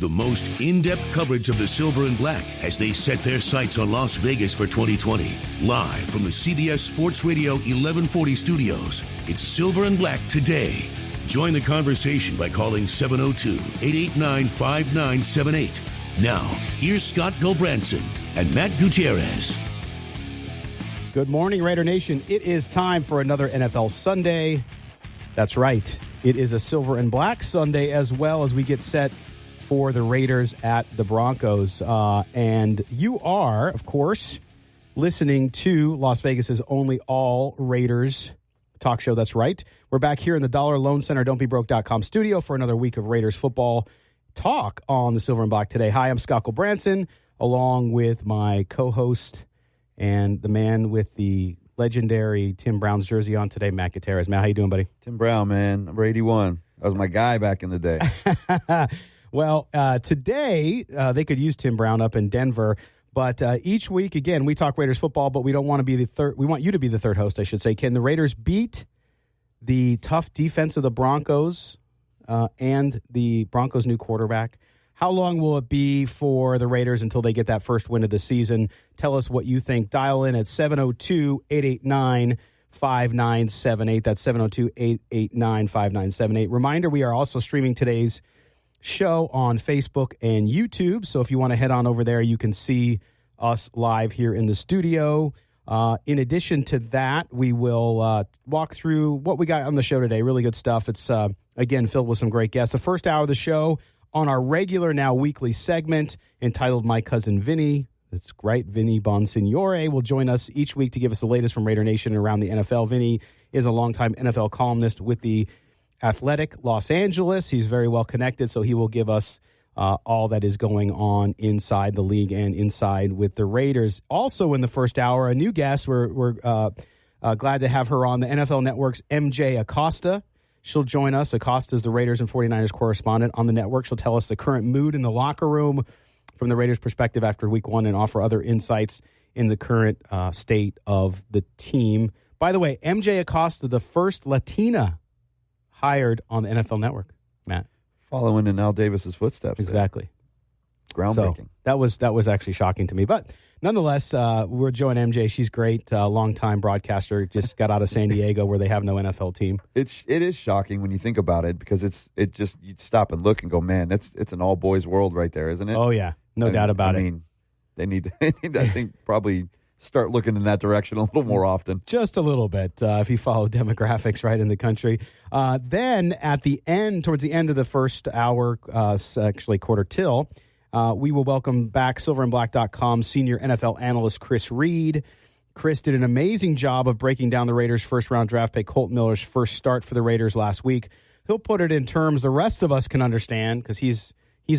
The most in-depth coverage of the Silver and Black as they set their sights on Las Vegas for 2020. Live from the CBS Sports Radio 1140 studios, it's Silver and Black today. Join the conversation by calling 702-889-5978. Now, here's Scott Gulbranson and Matt Gutierrez. Good morning, Raider Nation. It is time for another NFL Sunday. That's right. It is a Silver and Black Sunday as well as we get set for the Raiders at the Broncos. And you are, of course, listening to Las Vegas's only all Raiders talk show. That's right. We're back here in the Dollar Loan Center, don'tbebroke.com studio for another week of Raiders football talk on the Silver and Black today. Hi, I'm Scott Gulbranson, along with my co-host and the man with the legendary Tim Brown's jersey on today, Matt Gutierrez. Matt, how you doing, buddy? Tim Brown, man. Number 81. That was my guy back in the day. Well, today they could use Tim Brown up in Denver, but each week, again, we talk Raiders football, but we don't want to be the third. We want you to be the third host, I should say. Can the Raiders beat the tough defense of the Broncos and the Broncos' new quarterback? How long will it be for the Raiders until they get that first win of the season? Tell us what you think. Dial in at 702-889-5978. That's 702-889-5978. Reminder, we are also streaming today's show on Facebook and YouTube. So if you want to head on over there, you can see us live here in the studio. In addition to that, we will walk through what we got on the show today. Really good stuff. It's, again, filled with some great guests. The first hour of the show on our regular now weekly segment entitled My Cousin Vinny. That's right. Vinny Bonsignore will join us each week to give us the latest from Raider Nation and around the NFL. Vinny is a longtime NFL columnist with the Athletic Los Angeles. He's very well connected, so he will give us all that is going on inside the league and inside with the Raiders. Also in the first hour, a new guest. We're glad to have her on, the NFL Network's MJ Acosta. She'll join us. Acosta is the Raiders and 49ers correspondent on the network. She'll tell us the current mood in the locker room from the Raiders' perspective after week one and offer other insights in the current state of the team. By the way, MJ Acosta, the first Latina hired on the NFL Network, Matt. Following in Al Davis's footsteps. Exactly. Groundbreaking. So that was actually shocking to me. But nonetheless, we're joining MJ. She's great, longtime broadcaster. Just got out of San Diego where they have no NFL team. It is shocking when you think about it because it just you stop and look and go, man, it's an all boys world right there, isn't it? Oh yeah, no doubt about it. I mean, they need I think probably start looking in that direction a little more often. Just a little bit, if you follow demographics right in the country. Then at the end, towards the end of the first hour, actually quarter till. We will welcome back silverandblack.com senior NFL analyst Chris Reed. Chris did an amazing job of breaking down the Raiders' first-round draft pick, Colt Miller's first start for the Raiders last week. He'll put it in terms the rest of us can understand because he's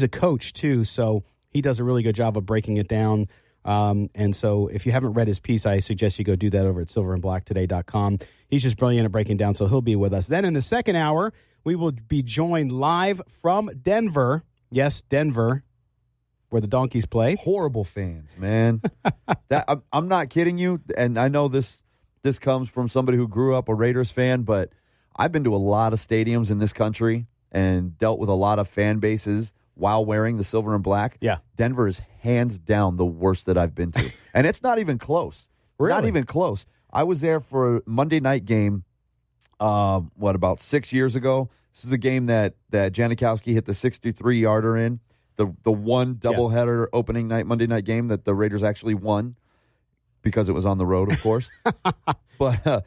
a coach too, so he does a really good job of breaking it down. And so if you haven't read his piece, I suggest you go do that over at silverandblacktoday.com. He's just brilliant at breaking down, so he'll be with us. Then in the second hour, we will be joined live from Denver. Yes, Denver, where the Donkeys play. Horrible fans, man. I'm not kidding you, and I know this comes from somebody who grew up a Raiders fan, but I've been to a lot of stadiums in this country and dealt with a lot of fan bases while wearing the silver and black. Yeah. Denver is hands down the worst that I've been to. And it's not even close. Really? Not even close. I was there for a Monday night game, about 6 years ago. This is the game that Janikowski hit the 63-yarder in. The one doubleheader opening night Monday night game that the Raiders actually won because it was on the road, of course. But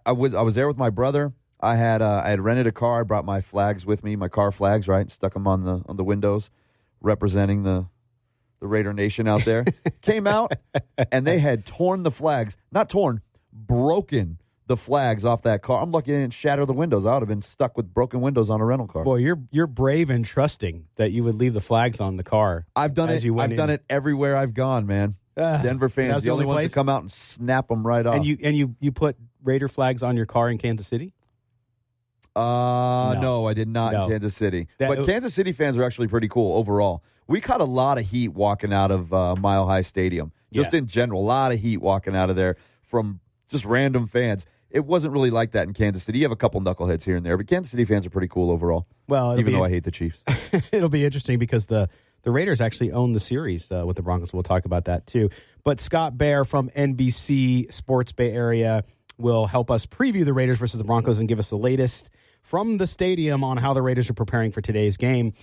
I was there with my brother. I had rented a car. I brought my flags with me, my car flags, right? Stuck them on the windows, representing the Raider Nation out there. Came out and they had torn the flags, not torn, broken the flags off that car. I'm lucky they didn't shatter the windows. I would have been stuck with broken windows on a rental car. Boy, you're brave and trusting that you would leave the flags on the car. I've done it. I've done it everywhere I've gone, man. Denver fans, the only ones that come out and snap them right off. And you put Raider flags on your car in Kansas City? No, I did not in Kansas City. But Kansas City fans are actually pretty cool overall. We caught a lot of heat walking out of Mile High Stadium. Just in general, a lot of heat walking out of there from just random fans. it wasn't really like that in Kansas City. You have a couple knuckleheads here and there, but Kansas City fans are pretty cool overall. Well, even though I hate the Chiefs. It'll be interesting because the Raiders actually own the series with the Broncos. We'll talk about that too. But Scott Bair from NBC Sports Bay Area will help us preview the Raiders versus the Broncos and give us the latest from the stadium on how the Raiders are preparing for today's game.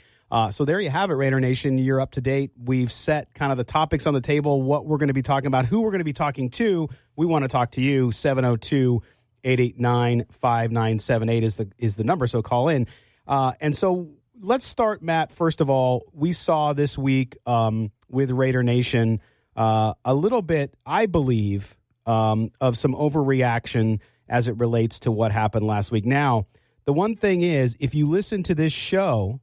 So there you have it, Raider Nation. You're up to date. We've set kind of the topics on the table, what we're going to be talking about, who we're going to be talking to. We want to talk to you. 702-889-5978 is the number, so call in. And so let's start, Matt. First of all, we saw this week with Raider Nation a little bit, I believe, of some overreaction as it relates to what happened last week. Now, the one thing is, if you listen to this show,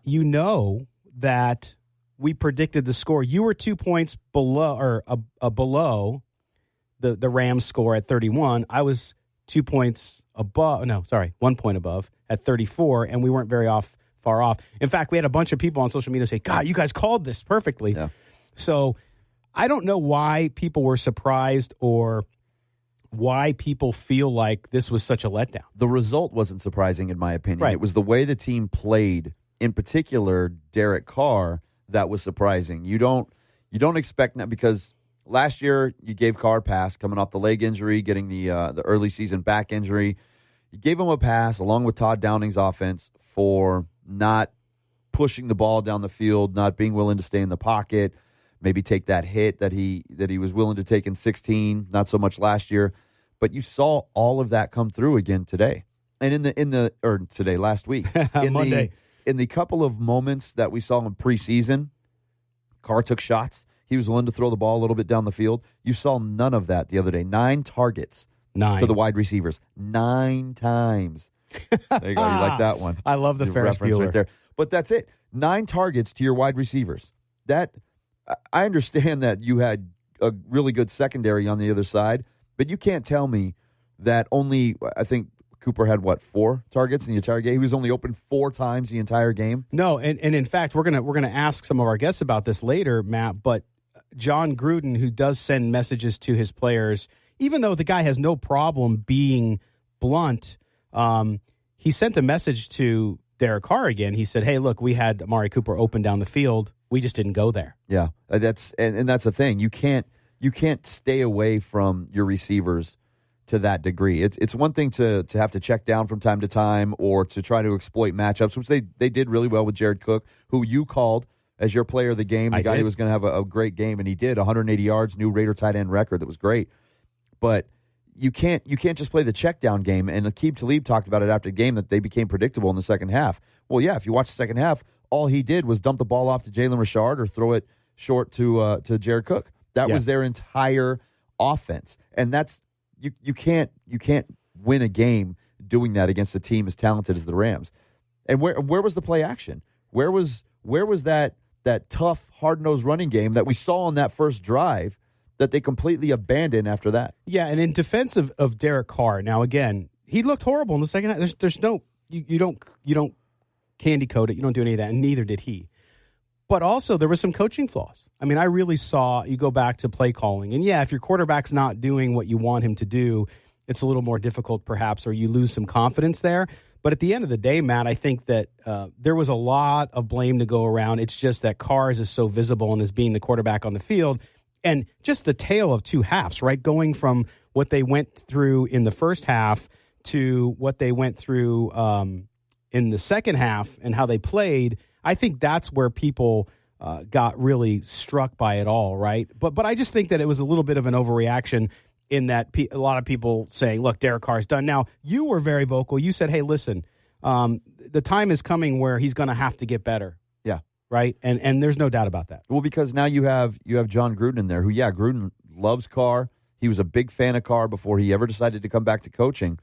you know that we predicted the score. You were 2 points below, or below the Rams score at 31. I was 2 points above. No, sorry, 1 point above at 34, and we weren't very far off. In fact, we had a bunch of people on social media say, "God, you guys called this perfectly." Yeah. So I don't know why people were surprised or why people feel like this was such a letdown. The result wasn't surprising, in my opinion. Right. It was the way the team played. In particular, Derek Carr, that was surprising. You don't expect that, because last year you gave Carr a pass coming off the leg injury, getting the early season back injury. You gave him a pass along with Todd Downing's offense for not pushing the ball down the field, not being willing to stay in the pocket, maybe take that hit that he was willing to take in 16, not so much last year. But you saw all of that come through again today, and last week, Monday. In the couple of moments that we saw in preseason, Carr took shots. He was willing to throw the ball a little bit down the field. You saw none of that the other day. 9 targets to the wide receivers. 9 times. There you go. You like that one. I love the Ferris reference Bueller. right there. But that's it. 9 targets to your wide receivers. That, I understand that you had a really good secondary on the other side, but you can't tell me that only, I think, Cooper had, 4 targets in the entire game? He was only open 4 times the entire game? No, and in fact, we're gonna ask some of our guests about this later, Matt, but Jon Gruden, who does send messages to his players, even though the guy has no problem being blunt, he sent a message to Derek Carr again. He said, "Hey, look, we had Amari Cooper open down the field. We just didn't go there." Yeah, that's the thing. You can't stay away from your receivers to that degree. It's one thing to have to check down from time to time or to try to exploit matchups, which they did really well with Jared Cook, who you called as your player of the game, the guy who was going to have a great game, and he did. 180 yards, new Raider tight end record. That was great. But you can't just play the check down game, and Aqib Talib talked about it after the game that they became predictable in the second half. Well, yeah, if you watch the second half, all he did was dump the ball off to Jalen Richard or throw it short to Jared Cook. That was their entire offense. And that's You can't win a game doing that against a team as talented as the Rams. And where was the play action? Where was that tough, hard-nosed running game that we saw on that first drive that they completely abandoned after that? Yeah, and in defense of Derek Carr, now again, he looked horrible in the second half. There's no you don't candy coat it. You don't do any of that, and neither did he. But also, there were some coaching flaws. I mean, I really saw, you go back to play calling. And yeah, if your quarterback's not doing what you want him to do, it's a little more difficult perhaps, or you lose some confidence there. But at the end of the day, Matt, I think that there was a lot of blame to go around. It's just that Carr is so visible and as being the quarterback on the field. And just the tale of two halves, right? Going from what they went through in the first half to what they went through in the second half and how they played. I think that's where people got really struck by it all, right? But I just think that it was a little bit of an overreaction in that a lot of people saying, look, Derek Carr's done. Now, you were very vocal. You said, hey, listen, the time is coming where he's going to have to get better. Yeah. Right? And there's no doubt about that. Well, because now you have Jon Gruden in there who, Gruden loves Carr. He was a big fan of Carr before he ever decided to come back to coaching.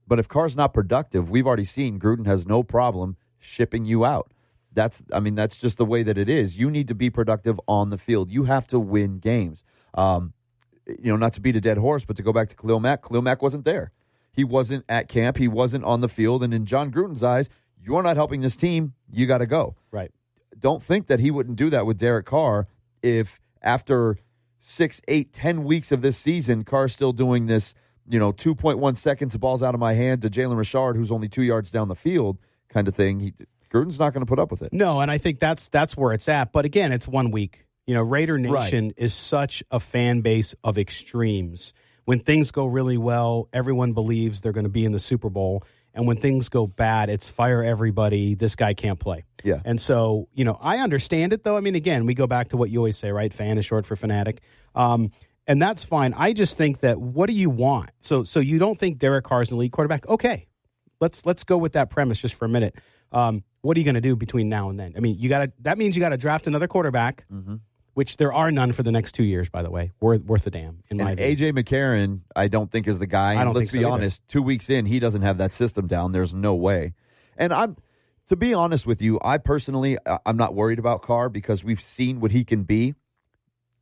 But if Carr's not productive, we've already seen Gruden has no problem shipping you out. That's just the way that it is. You need to be productive on the field. You have to win games. Not to beat a dead horse, but to go back to Khalil Mack wasn't there. He wasn't at camp. He wasn't on the field. And in Jon Gruden's eyes, you're not helping this team. You got to go. Right. Don't think that he wouldn't do that with Derek Carr if after 6, 8, 10 weeks of this season, Carr's still doing this 2.1 seconds, the ball's out of my hand to Jalen Richard, who's only 2 yards down the field kind of thing. Gruden's not going to put up with it. No, and I think that's where it's at. But again, it's 1 week. Raider Nation is such a fan base of extremes. When things go really well, everyone believes they're going to be in the Super Bowl. And when things go bad, it's fire everybody. This guy can't play. Yeah. And so, I understand it, though. I mean, again, we go back to what you always say, right? Fan is short for fanatic. And that's fine. I just think that what do you want? So you don't think Derek Carr is an elite quarterback? Okay. Let's go with that premise just for a minute. What are you going to do between now and then? I mean, that means you got to draft another quarterback, which there are none for the next 2 years, by the way. Worth a damn, in my view. A.J. McCarron, I don't think is the guy. And let's be honest, 2 weeks in, he doesn't have that system down. There's no way. And to be honest with you, I'm not worried about Carr because we've seen what he can be.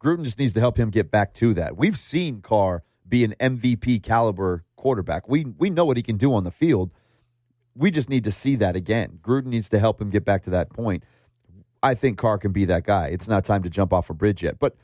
Gruden just needs to help him get back to that. We've seen Carr be an MVP caliber quarterback. We know what he can do on the field. We just need to see that again. Gruden needs to help him get back to that point. I think Carr can be that guy. It's not time to jump off a bridge yet. But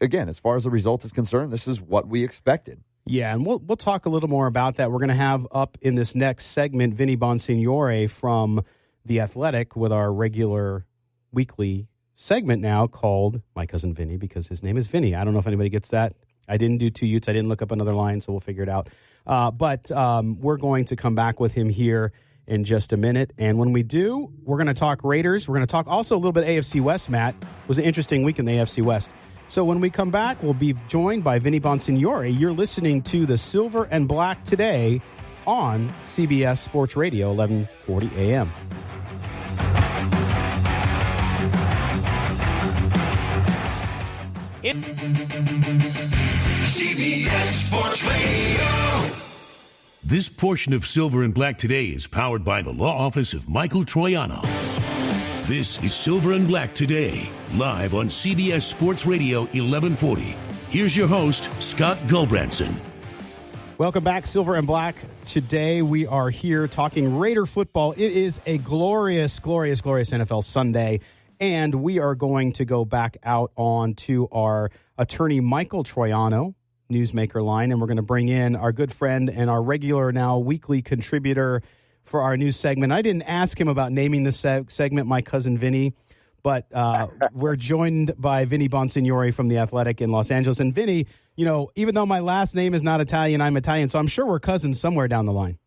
again, as far as the result is concerned, this is what we expected. Yeah, and we'll talk a little more about that. We're going to have up in this next segment Vinny Bonsignore from The Athletic with our regular weekly segment now called My Cousin Vinny, because his name is Vinny. I don't know if anybody gets that. I didn't do 2 Utes. I didn't look up another line, so we'll figure it out. But we're going to come back with him here in just a minute. And when we do, we're going to talk Raiders. We're going to talk also a little bit AFC West, Matt. It was an interesting week in the AFC West. So when we come back, we'll be joined by Vinny Bonsignore. You're listening to the Silver and Black today on CBS Sports Radio, 1140 a.m. CBS Sports Radio. This portion of Silver and Black Today is powered by the law office of Michael Troiano. This is Silver and Black Today, live on CBS Sports Radio 1140. Here's your host, Scott Gulbranson. Welcome back, Silver and Black. Today we are here talking Raider football. It is a glorious, glorious, glorious NFL Sunday, and we are going to go back out on to our attorney Michael Troiano, Newsmaker line, and we're going to bring in our good friend and our regular now weekly contributor for our news segment. I didn't ask him about naming the segment My Cousin Vinny, but we're joined by Vinny Bonsignore from The Athletic in Los Angeles. And Vinny, even though my last name is not Italian, I'm Italian, so I'm sure we're cousins somewhere down the line.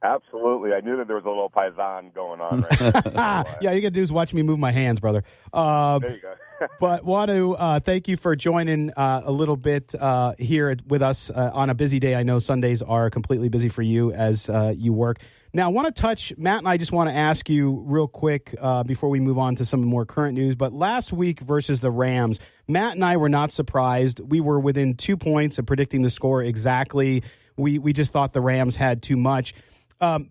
Absolutely. I knew that there was a little paisan going on right now. Yeah, you got to do is watch me move my hands, brother. There you go. But want to thank you for joining a little bit here with us on a busy day. I know Sundays are completely busy for you as you work. Now, I want to touch, Matt and I just want to ask you real quick before we move on to some more current news. But last week versus the Rams, Matt and I were not surprised. We were within 2 points of predicting the score exactly. We just thought the Rams had too much. And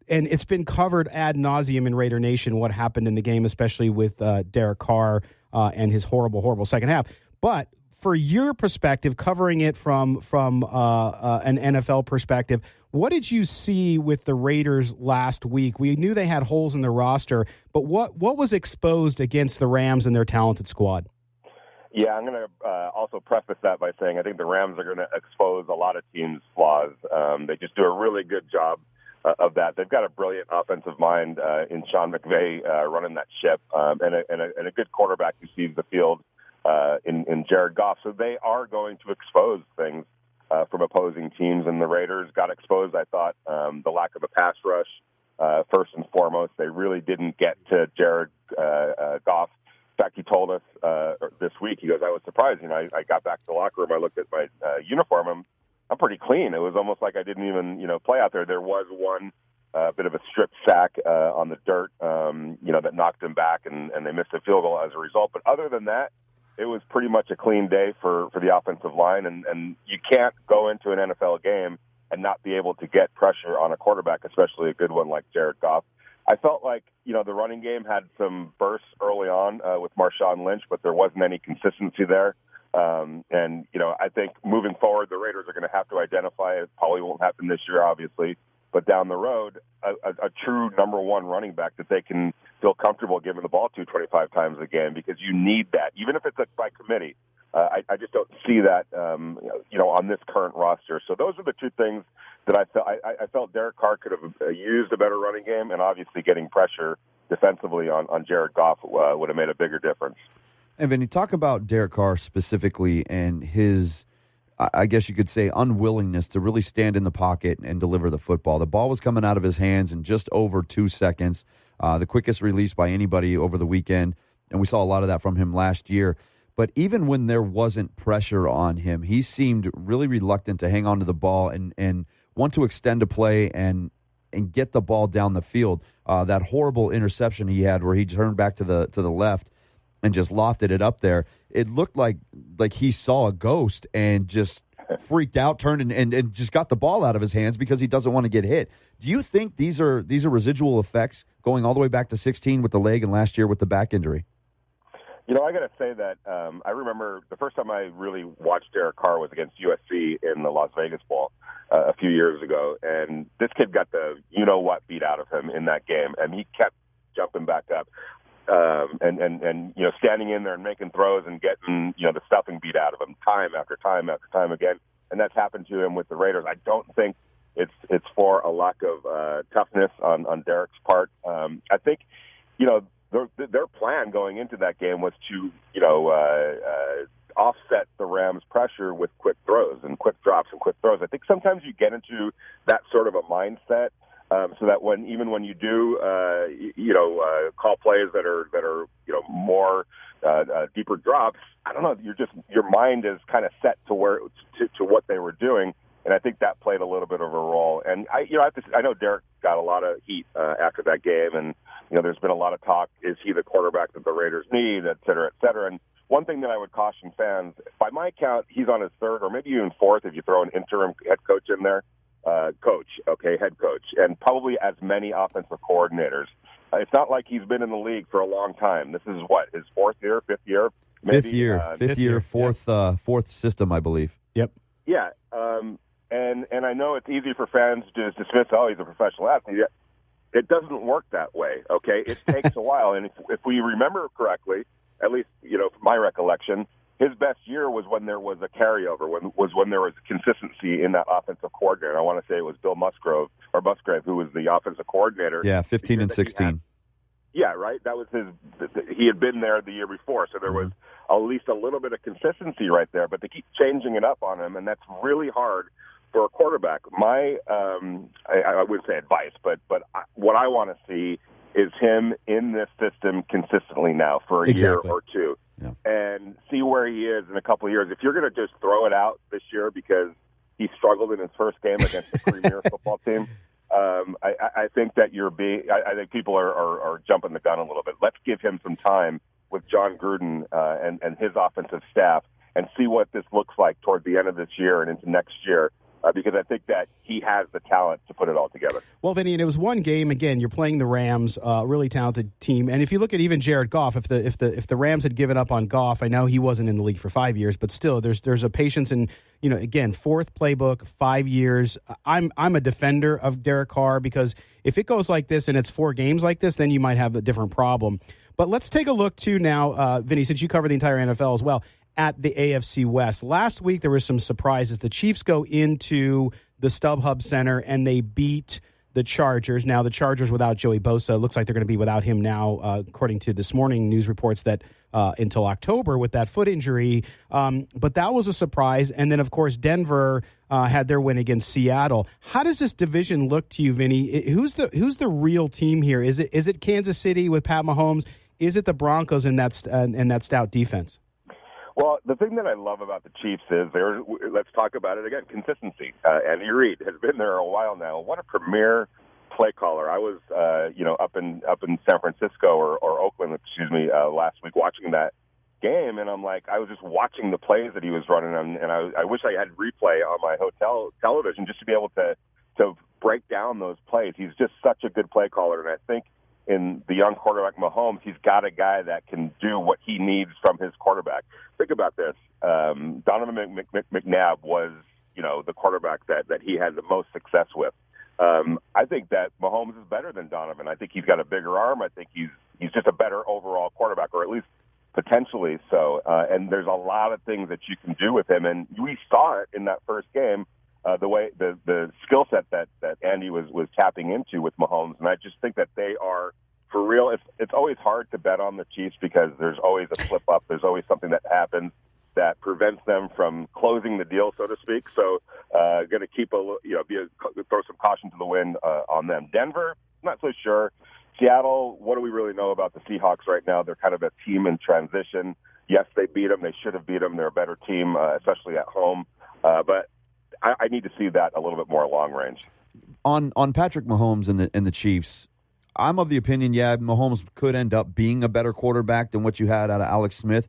it's been covered ad nauseum in Raider Nation what happened in the game, especially with Derek Carr and his horrible, horrible second half. But for your perspective, covering it from an NFL perspective, what did you see with the Raiders last week? We knew they had holes in their roster, but what was exposed against the Rams and their talented squad? Yeah, I'm going to also preface that by saying I think the Rams are going to expose a lot of teams' flaws. They just do a really good job of that. They've got a brilliant offensive mind in Sean McVay running that ship, and a good quarterback who sees the field in Jared Goff. So they are going to expose things from opposing teams, and the Raiders got exposed, I thought, the lack of a pass rush. First and foremost, they really didn't get to Jared Goff. In fact, he told us this week, he goes, I was surprised. I got back to the locker room, I looked at my uniform, and I'm pretty clean. It was almost like I didn't even, play out there. There was one bit of a strip sack on the dirt, that knocked him back, and they missed a field goal as a result. But other than that, it was pretty much a clean day for the offensive line, and you can't go into an NFL game and not be able to get pressure on a quarterback, especially a good one like Jared Goff. I felt like, the running game had some bursts early on with Marshawn Lynch, but there wasn't any consistency there. I think moving forward, the Raiders are going to have to identify, it probably won't happen this year, obviously, but down the road, a true number one running back that they can feel comfortable giving the ball to 25 times a game, because you need that, even if it's by committee. I just don't see that, on this current roster. So those are the two things that I felt Derek Carr could have used a better running game, and obviously getting pressure defensively on Jared Goff would have made a bigger difference. And Vinny, talk about Derek Carr specifically and his, I guess you could say, unwillingness to really stand in the pocket and deliver the football. The ball was coming out of his hands in just over 2 seconds, the quickest release by anybody over the weekend, and we saw a lot of that from him last year. But even when there wasn't pressure on him, he seemed really reluctant to hang on to the ball and want to extend a play and get the ball down the field. That horrible interception he had where he turned back to the left and just lofted it up there. It looked like he saw a ghost and just freaked out, turned and just got the ball out of his hands because he doesn't want to get hit. Do you think these are residual effects going all the way back to 2016 with the leg and last year with the back injury? I got to say that I remember the first time I really watched Derek Carr was against USC in the Las Vegas Bowl a few years ago, and this kid got the you-know-what beat out of him in that game, and he kept jumping back up and standing in there and making throws and getting the stuffing beat out of him time after time after time again, and that's happened to him with the Raiders. I don't think it's for a lack of toughness on Derek's part. I think their plan going into that game was to, offset the Rams' pressure with quick throws and quick drops and quick throws. I think sometimes you get into that sort of a mindset, so that when you do, call plays that are more deeper drops, I don't know, your mind is kind of set to what they were doing. And I think that played a little bit of a role. And I know Derek got a lot of heat after that game, and there's been a lot of talk: is he the quarterback that the Raiders need, et cetera, et cetera. And one thing that I would caution fans, by my count, he's on his third or maybe even fourth if you throw an interim head coach in there, head coach, and probably as many offensive coordinators. It's not like he's been in the league for a long time. This is his fourth year, fifth year, maybe, fifth year, fourth system, I believe. Yep. Yeah. And I know it's easy for fans to dismiss, he's a professional athlete. It doesn't work that way, okay? It takes a while. And if we remember correctly, at least, from my recollection, his best year was when there was a carryover, when there was consistency in that offensive coordinator. I want to say it was Bill Musgrave, who was the offensive coordinator. Yeah, 15 and 16. Yeah, right? That was he had been there the year before, so there was at least a little bit of consistency right there, but they keep changing it up on him, and that's really hard for a quarterback. My, I wouldn't say advice, but what I want to see is him in this system consistently now for a year or two, and see where he is in a couple of years. If you're going to just throw it out this year because he struggled in his first game against the premier football team, I think that I think people are jumping the gun a little bit. Let's give him some time with Jon Gruden and his offensive staff and see what this looks like toward the end of this year and into next year. Because I think that he has the talent to put it all together. Well, Vinny, and it was one game. Again, you're playing the Rams, really talented team. And if you look at even Jared Goff, if the Rams had given up on Goff, I know he wasn't in the league for 5 years, but still, there's a patience in, again, fourth playbook, 5 years. I'm a defender of Derek Carr because if it goes like this and it's 4 games like this, then you might have a different problem. But let's take a look too now, Vinny, since you cover the entire NFL as well, at the AFC West. Last week, there were some surprises. The Chiefs go into the StubHub Center, and they beat the Chargers. Now, the Chargers without Joey Bosa. Looks like they're going to be without him now, according to this morning news reports, that until October with that foot injury. But that was a surprise. And then, of course, Denver had their win against Seattle. How does this division look to you, Vinny? Who's the real team here? Is it Kansas City with Pat Mahomes? Is it the Broncos in that stout defense? Well, the thing that I love about the Chiefs is let's talk about it again, consistency. Andy Reid has been there a while now. What a premier play caller. I was, up in San Francisco or Oakland, last week watching that game, and I'm like, I was just watching the plays that he was running, and I wish I had replay on my hotel television just to be able to break down those plays. He's just such a good play caller, and I think in the young quarterback Mahomes, he's got a guy that can do what he needs from his quarterback. Think about this. Donovan McNabb was, the quarterback that he had the most success with. I think that Mahomes is better than Donovan. I think he's got a bigger arm. I think he's just a better overall quarterback, or at least potentially so. And there's a lot of things that you can do with him, and we saw it in that first game. The way the skill set that Andy was tapping into with Mahomes, and I just think that they are for real. It's always hard to bet on the Chiefs because there's always a slip up. There's always something that happens that prevents them from closing the deal, so to speak. So, going to keep throw some caution to the wind on them. Denver, not so sure. Seattle, what do we really know about the Seahawks right now? They're kind of a team in transition. Yes, they beat them. They should have beat them. They're a better team, especially at home. But I need to see that a little bit more long range. On Patrick Mahomes and the Chiefs, I'm of the opinion, Mahomes could end up being a better quarterback than what you had out of Alex Smith.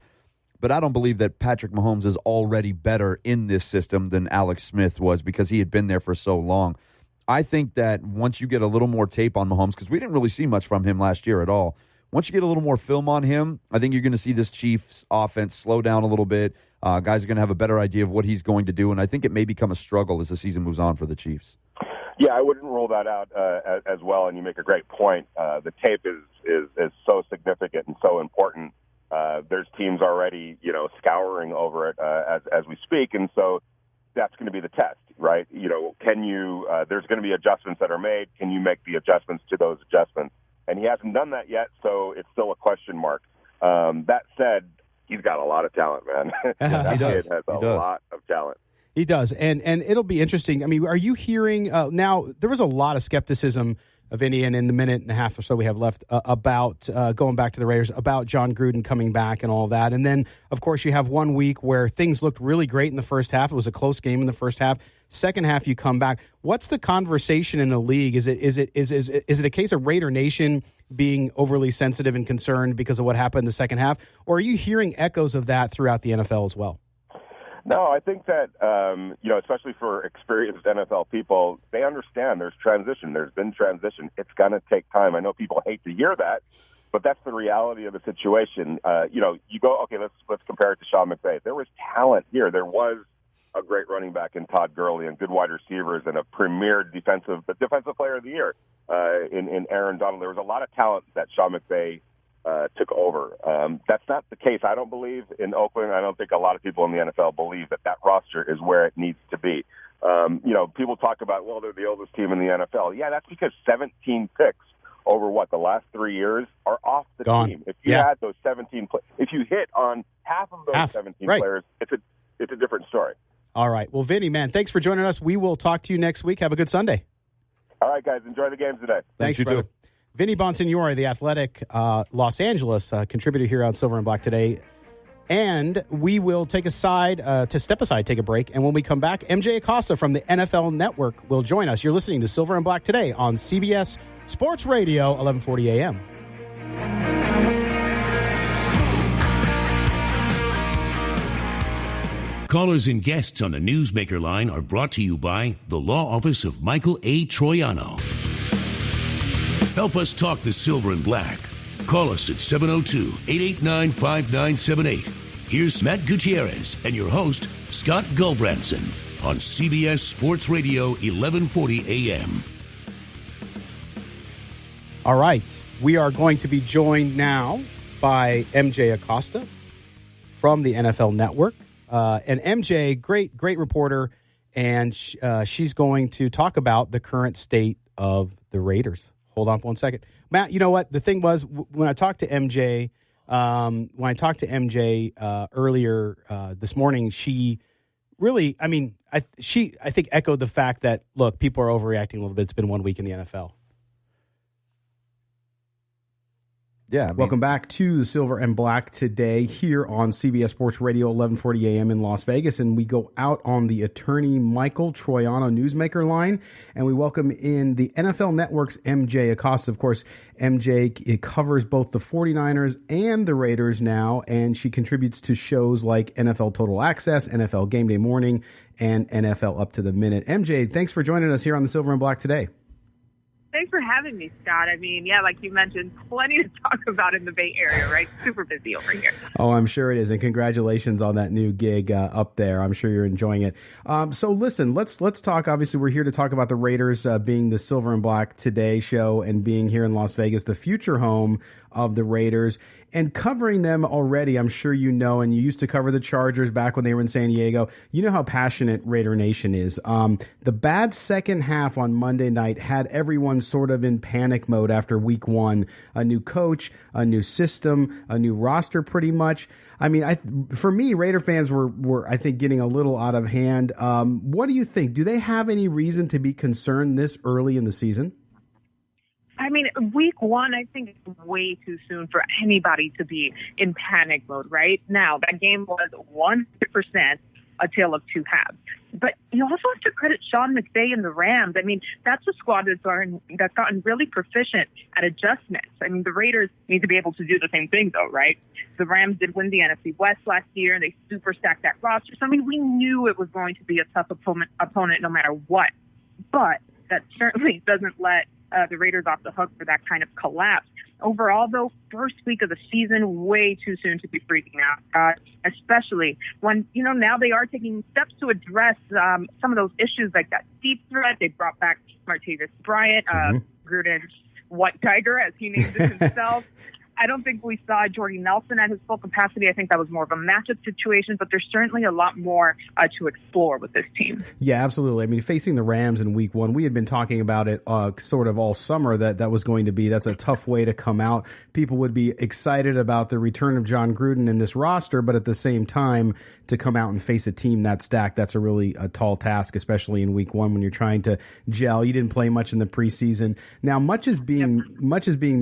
But I don't believe that Patrick Mahomes is already better in this system than Alex Smith was because he had been there for so long. I think that once you get a little more tape on Mahomes, because we didn't really see much from him last year at all, once you get a little more film on him, I think you're going to see this Chiefs offense slow down a little bit. Guys are going to have a better idea of what he's going to do, and I think it may become a struggle as the season moves on for the Chiefs. Yeah, I wouldn't rule that out as well, and you make a great point. The tape is so significant and so important. There's teams already, scouring over it as we speak, and so that's going to be the test, right? Can you? There's going to be adjustments that are made. Can you make the adjustments to those adjustments? And he hasn't done that yet, so it's still a question mark. That said, he's got a lot of talent, man. That kid has a lot of talent. He does, and it'll be interesting. I mean, are you hearing now? There was a lot of skepticism of Indian in the minute and a half or so we have left about going back to the Raiders, about Jon Gruden coming back and all that. And then, of course, you have 1 week where things looked really great in the first half. It was a close game in the first half. Second half, you come back. What's the conversation in the league? Is it a case of Raider Nation being overly sensitive and concerned because of what happened in the second half, or are you hearing echoes of that throughout the NFL as well? No, I think that, especially for experienced NFL people, they understand there's transition. There's been transition. It's going to take time. I know people hate to hear that, but that's the reality of the situation. You go, okay, let's compare it to Sean McVay. There was talent here. There was a great running back in Todd Gurley and good wide receivers and a premier defensive player of the year in Aaron Donald. There was a lot of talent that Sean McVay took over. That's not the case, I don't believe, in Oakland. I don't think a lot of people in the NFL believe that roster is where it needs to be. People talk about, well, they're the oldest team in the NFL. Yeah, that's because 17 picks over the last 3 years are off the team. If you had those 17, if you hit on half of those 17 players, it's a different story. All right. Well, Vinny, man, thanks for joining us. We will talk to you next week. Have a good Sunday. All right, guys. Enjoy the games today. Thanks, brother. Too. Vinny Bonsignore, the Athletic Los Angeles contributor here on Silver and Black today. And we will take a break. And when we come back, MJ Acosta from the NFL Network will join us. You're listening to Silver and Black today on CBS Sports Radio, 1140 AM. Callers and guests on the Newsmaker line are brought to you by the Law Office of Michael A. Troiano. Help us talk the Silver and Black. Call us at 702-889-5978. Here's Matt Gutierrez and your host, Scott Gulbranson, on CBS Sports Radio, 1140 AM. All right. We are going to be joined now by MJ Acosta from the NFL Network. And MJ, great reporter, and she's going to talk about the current state of the Raiders. Hold on for 1 second. Matt, you know what? The thing was, when I talked to MJ, earlier this morning, she really, I think echoed the fact that, look, people are overreacting a little bit. It's been 1 week in the NFL. Yeah. Welcome back to the Silver and Black today here on CBS Sports Radio, 1140 AM in Las Vegas. And we go out on the attorney Michael Troiano Newsmaker line, and we welcome in the NFL Network's MJ Acosta. Of course, MJ covers both the 49ers and the Raiders now, and she contributes to shows like NFL Total Access, NFL Game Day Morning, and NFL Up to the Minute. MJ, thanks for joining us here on the Silver and Black today. Thanks for having me, Scott. I mean, yeah, like you mentioned, plenty to talk about in the Bay Area, right? Super busy over here. Oh, I'm sure it is. And congratulations on that new gig up there. I'm sure you're enjoying it. So listen, let's talk. Obviously, we're here to talk about the Raiders being the Silver and Black Today show and being here in Las Vegas, the future home of the Raiders, and covering them already. I'm sure you know, and you used to cover the Chargers back when they were in San Diego. You know how passionate Raider Nation is. The bad second half on Monday night had everyone sort of in panic mode after week one. A new coach, a new system, a new roster pretty much. I mean, for me, Raider fans were, I think, getting a little out of hand. What do you think? Do they have any reason to be concerned this early in the season? I mean, week one, I think it's way too soon for anybody to be in panic mode right now. That game was 100% a tale of two halves. But you also have to credit Sean McVay and the Rams. I mean, that's a squad that's gotten really proficient at adjustments. I mean, the Raiders need to be able to do the same thing, though, right? The Rams did win the NFC West last year, and they super stacked that roster. So, I mean, we knew it was going to be a tough opponent no matter what. But that certainly doesn't let the Raiders off the hook for that kind of collapse. Overall, though, first week of the season, way too soon to be freaking out, especially when, now they are taking steps to address some of those issues like that deep threat. They brought back Martavis Bryant, Gruden's White Tiger, as he named it himself. I don't think we saw Jordy Nelson at his full capacity. I think that was more of a matchup situation, but there's certainly a lot more to explore with this team. Yeah, absolutely. I mean, facing the Rams in week one, we had been talking about it sort of all summer that was going to be, that's a tough way to come out. People would be excited about the return of Jon Gruden in this roster, but at the same time, to come out and face a team that stacked, that's a tall task, especially in week one when you're trying to gel. You didn't play much in the preseason. Now, much is being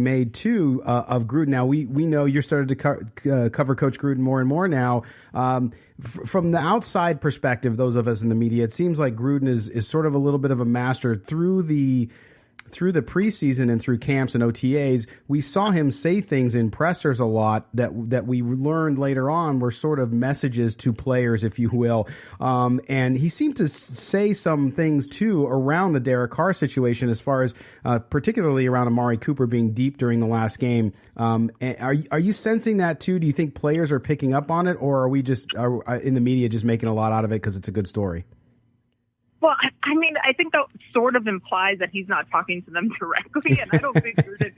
made too of Gruden. Now we know you're starting to cover Coach Gruden more and more now. From the outside perspective, those of us in the media, it seems like Gruden is sort of a little bit of a master through the preseason and through camps and OTAs. We saw him say things in pressers a lot that we learned later on were sort of messages to players, if you will. And he seemed to say some things too around the Derek Carr situation, as far as particularly around Amari Cooper being deep during the last game. Are you sensing that too? Do you think players are picking up on it, or are we just in the media just making a lot out of it because it's a good story? Well, I mean, I think that sort of implies that he's not talking to them directly, and I don't think Gruden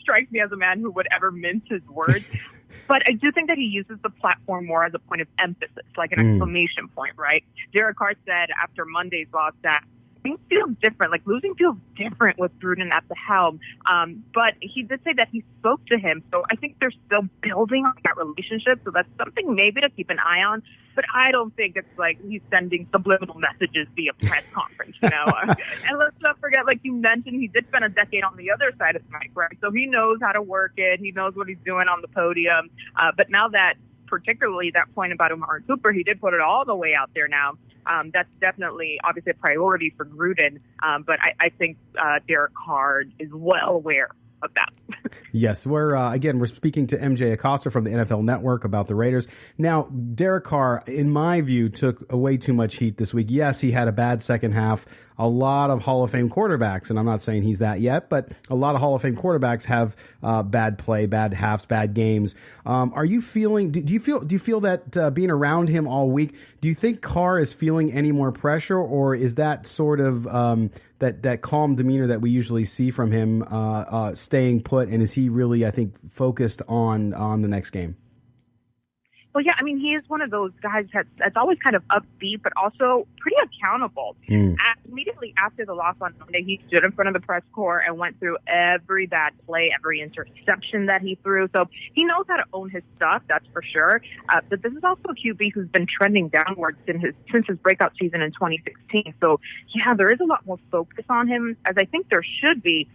strikes me as a man who would ever mince his words. But I do think that he uses the platform more as a point of emphasis, like an exclamation point, right? Derek Carr said after Monday's loss that things feel different, like losing feels different with Gruden at the helm. But he did say that he spoke to him, so I think they're still building on that relationship, so that's something maybe to keep an eye on. But I don't think it's like he's sending subliminal messages via press conference, And let's not forget, like you mentioned, he did spend a decade on the other side of the mic, right? So he knows how to work it. He knows what he's doing on the podium. But now that, particularly that point about Amari Cooper, he did put it all the way out there now. That's definitely, obviously, a priority for Gruden. But I think Derek Carr is well aware of that. Yes, we're speaking to MJ Acosta from the NFL Network about the Raiders. Now, Derek Carr, in my view, took way too much heat this week. Yes, he had a bad second half. A lot of Hall of Fame quarterbacks, and I'm not saying he's that yet, but a lot of Hall of Fame quarterbacks have bad play, bad halves, bad games. Are you feeling? Do you feel that being around him all week? Do you think Carr is feeling any more pressure, or is that sort of that calm demeanor that we usually see from him staying put? And is he really, I think, focused on the next game? Well, yeah, I mean, he is one of those guys that's always kind of upbeat, but also pretty accountable. Immediately after the loss on Monday, he stood in front of the press corps and went through every bad play, every interception that he threw. So he knows how to own his stuff, that's for sure. But this is also a QB who's been trending downwards since his breakout season in 2016. So, yeah, there is a lot more focus on him, as I think there should be.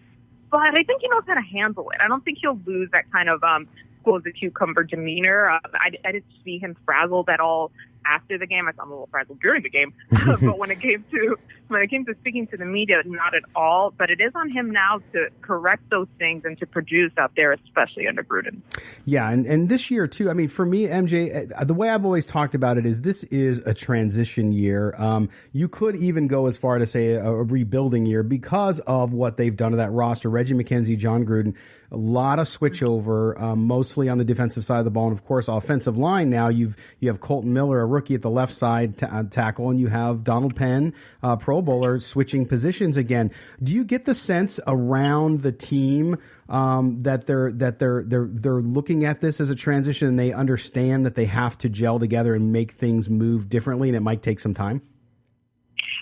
But I think he knows how to handle it. I don't think he'll lose that kind of cool as a cucumber demeanor. I didn't see him frazzled at all after the game. I saw him a little frazzled during the game, but when it came to speaking to the media, not at all. But it is on him now to correct those things and to produce out there, especially under Gruden. Yeah, and this year too. I mean, for me, MJ, the way I've always talked about it is this is a transition year. You could even go as far to say a rebuilding year because of what they've done to that roster. Reggie McKenzie, Jon Gruden, a lot of switchover, mostly on the defensive side of the ball, and of course, offensive line. Now you have Colton Miller, a rookie at the left side tackle, and you have Donald Penn, Pro Bowler, switching positions again. Do you get the sense around the team that they're looking at this as a transition, and they understand that they have to gel together and make things move differently, and it might take some time?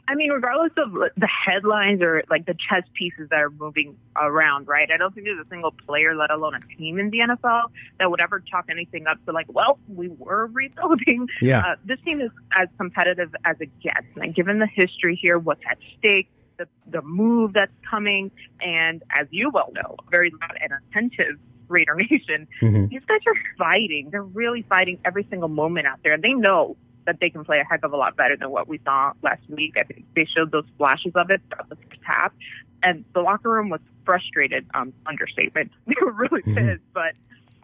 I mean, regardless of the headlines or like the chess pieces that are moving around, right? I don't think there's a single player, let alone a team in the NFL, that would ever chalk anything up to like, well, we were rebuilding. Yeah. This team is as competitive as it gets. And given the history here, what's at stake, the move that's coming, and as you well know, very loud and attentive Raider Nation, these guys are fighting. They're really fighting every single moment out there. And they know that they can play a heck of a lot better than what we saw last week. I think they showed those flashes of it throughout the first half. And the locker room was frustrated, understatement. They were really pissed. But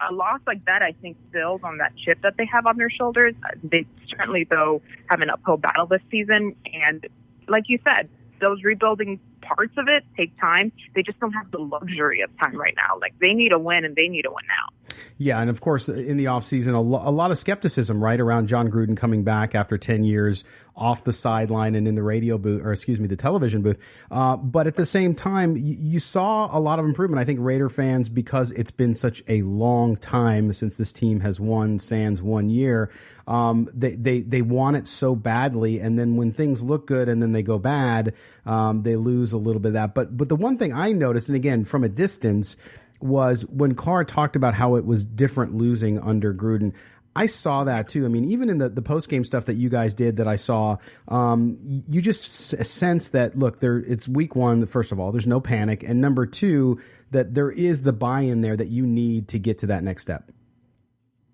a loss like that, I think, builds on that chip that they have on their shoulders. They certainly, though, have an uphill battle this season. And like you said, those rebuilding parts of it take time. They just don't have the luxury of time right now. Like, they need a win, and they need a win now. Yeah, and of course, in the offseason, a lot of skepticism, right, around Jon Gruden coming back after 10 years off the sideline and in the radio booth, or excuse me, the television booth. But at the same time, you saw a lot of improvement. I think Raider fans, because it's been such a long time since this team has won sans 1 year, they want it so badly. And then when things look good and then they go bad, they lose a little bit of that. But the one thing I noticed, and again, from a distance, was when Carr talked about how it was different losing under Gruden. I saw that too. I mean, even in the post-game stuff that you guys did that I saw, you just sense that, look, it's week one, first of all, there's no panic. And number two, that there is the buy-in there that you need to get to that next step.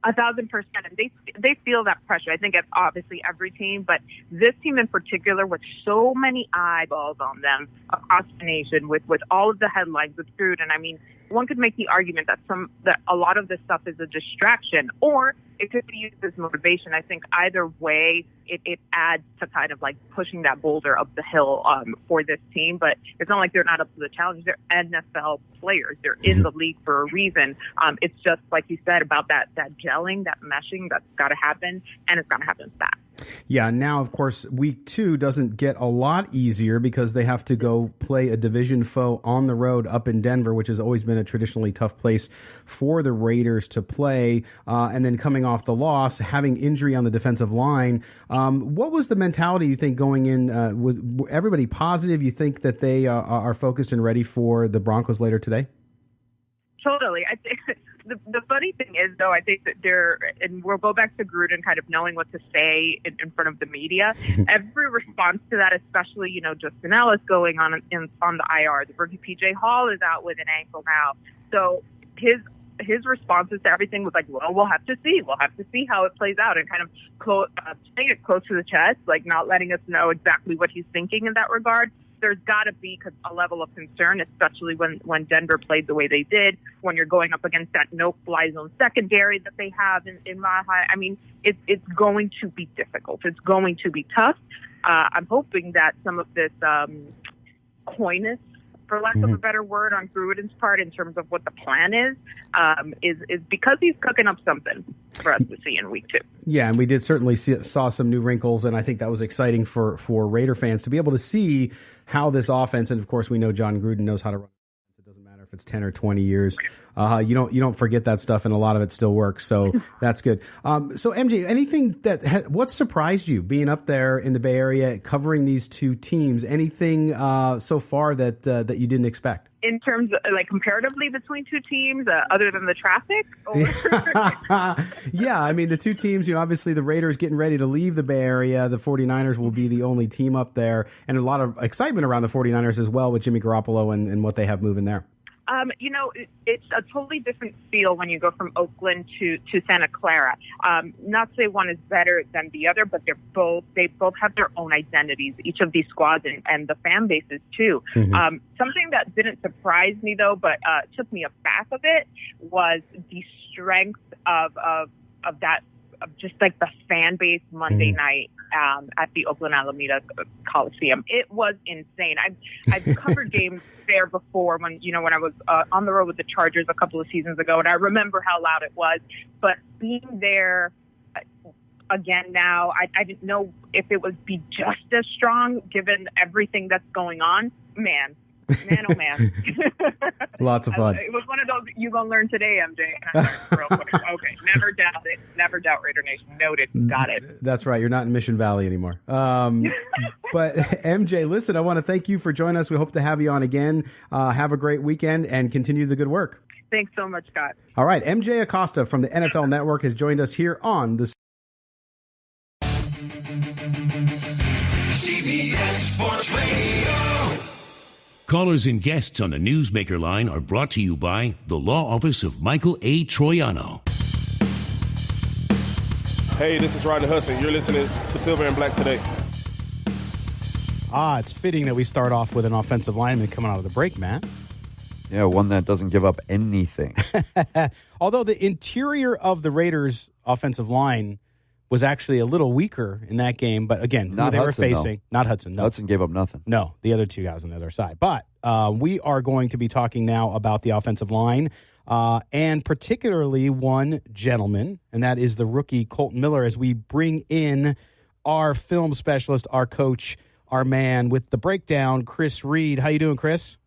1,000%. And they feel that pressure. I think it's obviously every team, but this team in particular, with so many eyeballs on them across the nation, with all of the headlines with Gruden. I mean, one could make the argument that a lot of this stuff is a distraction, or it could be used as motivation. I think either way, it adds to kind of like pushing that boulder up the hill for this team. But it's not like they're not up to the challenge. They're NFL players. They're in the league for a reason. It's just like you said about that gelling, that meshing that's got to happen, and it's got to happen fast. Yeah, now, of course, week 2 doesn't get a lot easier because they have to go play a division foe on the road up in Denver, which has always been a traditionally tough place for the Raiders to play. And then coming off the loss, having injury on the defensive line. What was the mentality, you think, going in? Was everybody positive? You think that they are focused and ready for the Broncos later today? Totally. I think the funny thing is, though, I think that and we'll go back to Gruden kind of knowing what to say in front of the media. Every response to that, especially, Justin Ellis going on the IR. The rookie PJ Hall is out with an ankle now. So his responses to everything was like, well, we'll have to see. We'll have to see how it plays out, and kind of staying it close to the chest, like not letting us know exactly what he's thinking in that regard. There's got to be a level of concern, especially when Denver played the way they did, when you're going up against that no-fly zone secondary that they have in Mile High. I mean, it's going to be difficult. It's going to be tough. I'm hoping that some of this coyness, for lack of a better word, on Gruden's part in terms of what the plan is because he's cooking up something for us to see in week 2. Yeah, and we did certainly saw some new wrinkles, and I think that was exciting for Raider fans to be able to see how this offense, and of course we know Jon Gruden knows how to run. It doesn't matter if it's 10 or 20 years. You don't forget that stuff, and a lot of it still works. So that's good. So MJ, anything what surprised you being up there in the Bay Area covering these two teams? Anything so far that you didn't expect? In terms of, like, comparatively between two teams, other than the traffic? Yeah, I mean, the two teams, obviously the Raiders getting ready to leave the Bay Area. The 49ers will be the only team up there, and a lot of excitement around the 49ers as well with Jimmy Garoppolo and what they have moving there. It's a totally different feel when you go from Oakland to Santa Clara. Not to say one is better than the other, but they both have their own identities, each of these squads and the fan bases too. Mm-hmm. Something that didn't surprise me though, but took me aback a bit, was the strength of that. Of just like the fan base Monday night at the Oakland Alameda Coliseum. It was insane. I've covered games there before when I was on the road with the Chargers a couple of seasons ago, and I remember how loud it was. But being there again now, I didn't know if it would be just as strong given everything that's going on. Man, oh man. Lots of fun. It was one of those you gonna learn today, MJ. And I learned real quick. Okay, never doubt it. Never doubt Raider Nation. Noted. Got it. That's right. You're not in Mission Valley anymore. But MJ, listen, I want to thank you for joining us. We hope to have you on again. Have a great weekend and continue the good work. Thanks so much, Scott. All right, MJ Acosta from the NFL Network has joined us here on the CBS Sports Radio. Callers and guests on the Newsmaker line are brought to you by the Law Office of Michael A. Troiano. Hey, this is Rodney Hudson. You're listening to Silver and Black today. It's fitting that we start off with an offensive lineman coming out of the break, Matt. Yeah, one that doesn't give up anything. Although the interior of the Raiders' offensive line was actually a little weaker in that game. But again, Not who they Hudson, were facing, not Hudson. No. Hudson gave up nothing. No, the other two guys on the other side. But we are going to be talking now about the offensive line and particularly one gentleman, and that is the rookie Colt Miller, as we bring in our film specialist, our coach, our man with the breakdown, Chris Reed. How you doing, Chris?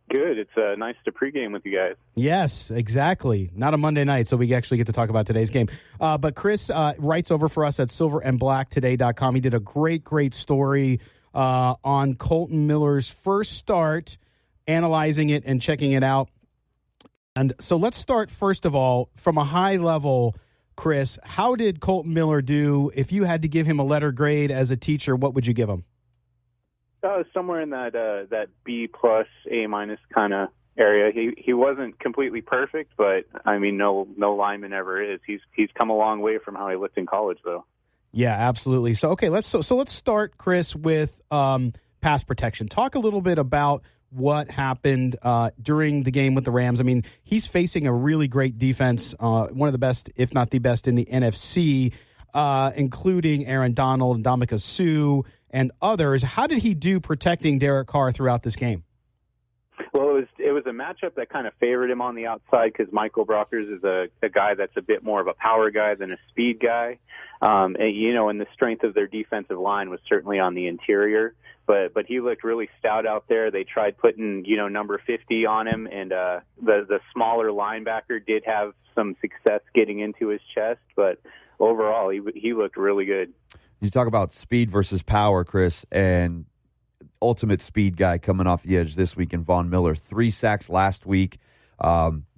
Good. It's nice to pregame with you guys. Yes, exactly. Not a Monday night, so we actually get to talk about today's game. But Chris writes over for us at silverandblacktoday.com. He did a great story on Kolton Miller's first start, analyzing it and checking it out. And so let's start, first of all, from a high level, Chris. How did Kolton Miller do? If you had to give him a letter grade as a teacher, what would you give him? Somewhere in that B plus A minus kind of area. He wasn't completely perfect, but I mean, no lineman ever is. He's come a long way from how he looked in college, though. Yeah, absolutely. So okay, let's start, Chris, with pass protection. Talk a little bit about what happened during the game with the Rams. I mean, he's facing a really great defense, one of the best, if not the best, in the NFC, including Aaron Donald, Ndamukong Suh, and others. How did he do protecting Derek Carr throughout this game? Well, it was a matchup that kind of favored him on the outside because Michael Brockers is a guy that's a bit more of a power guy than a speed guy. And the strength of their defensive line was certainly on the interior. But he looked really stout out there. They tried putting, number 50 on him, and the smaller linebacker did have some success getting into his chest. But overall, he looked really good. You talk about speed versus power, Chris, and ultimate speed guy coming off the edge this week in Von Miller. 3 sacks last week.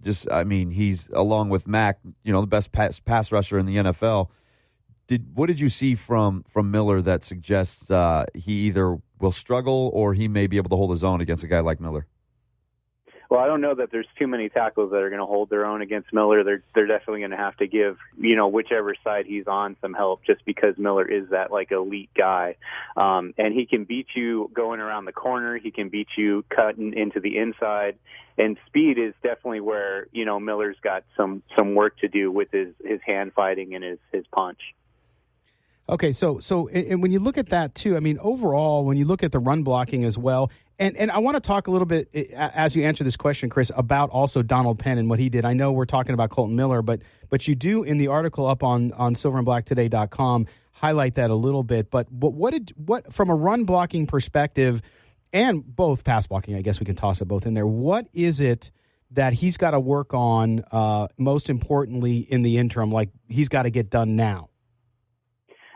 He's, along with Mack, the best pass rusher in the NFL. What did you see from Miller that suggests he either will struggle or he may be able to hold his own against a guy like Miller? Well, I don't know that there's too many tackles that are going to hold their own against Miller. They're definitely going to have to give, whichever side he's on some help, just because Miller is that elite guy. And he can beat you going around the corner. He can beat you cutting into the inside. And speed is definitely where, Miller's got some work to do with his hand fighting and his punch. Okay, so and when you look at that too, I mean, overall, when you look at the run blocking as well, and I want to talk a little bit, as you answer this question, Chris, about also Donald Penn and what he did. I know we're talking about Kolton Miller, but you do, in the article up on silverandblacktoday.com, highlight that a little bit. But what from a run blocking perspective, and both pass blocking, I guess we can toss it both in there, what is it that he's got to work on, most importantly, in the interim, like he's got to get done now?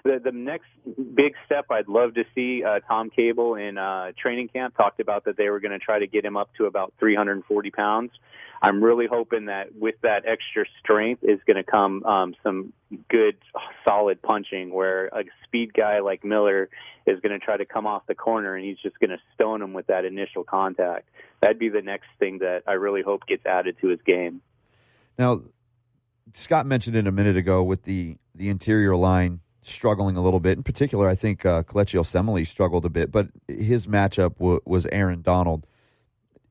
The next big step I'd love to see, Tom Cable in training camp talked about that they were going to try to get him up to about 340 pounds. I'm really hoping that with that extra strength is going to come some good, solid punching, where a speed guy like Miller is going to try to come off the corner and he's just going to stone him with that initial contact. That'd be the next thing that I really hope gets added to his game. Now, Scott mentioned it a minute ago with the interior line struggling a little bit. In particular, I think Kelechi Osemele struggled a bit, but his matchup was Aaron Donald.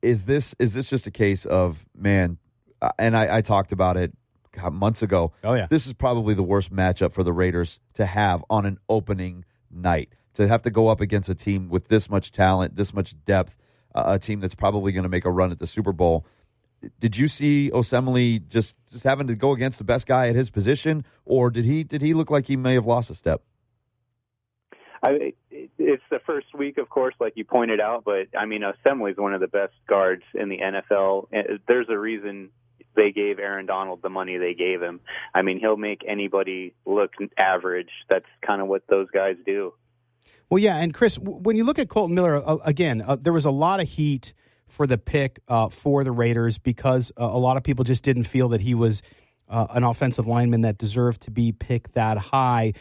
Is this just a case of, man, and I talked about it months ago. Oh, yeah. This is probably the worst matchup for the Raiders to have on an opening night, to have to go up against a team with this much talent, this much depth, a team that's probably going to make a run at the Super Bowl. Did you see Osemele just having to go against the best guy at his position, or did he look like he may have lost a step? It's the first week, of course, like you pointed out, but I mean, Osemele is one of the best guards in the NFL. There's a reason they gave Aaron Donald the money they gave him. I mean, he'll make anybody look average. That's kind of what those guys do. Well, yeah, and Chris, when you look at Colt Miller, again, there was a lot of heat for the pick for the Raiders because a lot of people just didn't feel that he was an offensive lineman that deserved to be picked that high.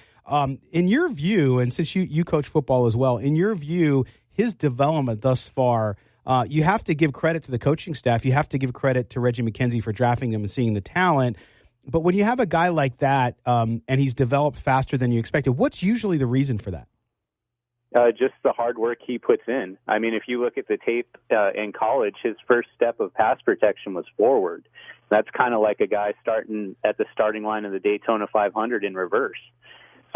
In your view, and since you coach football as well, in your view, his development thus far, you have to give credit to the coaching staff. You have to give credit to Reggie McKenzie for drafting him and seeing the talent. But when you have a guy like that and he's developed faster than you expected, what's usually the reason for that? Just the hard work he puts in. I mean, if you look at the tape in college, his first step of pass protection was forward. That's kind of like a guy starting at the starting line of the Daytona 500 in reverse.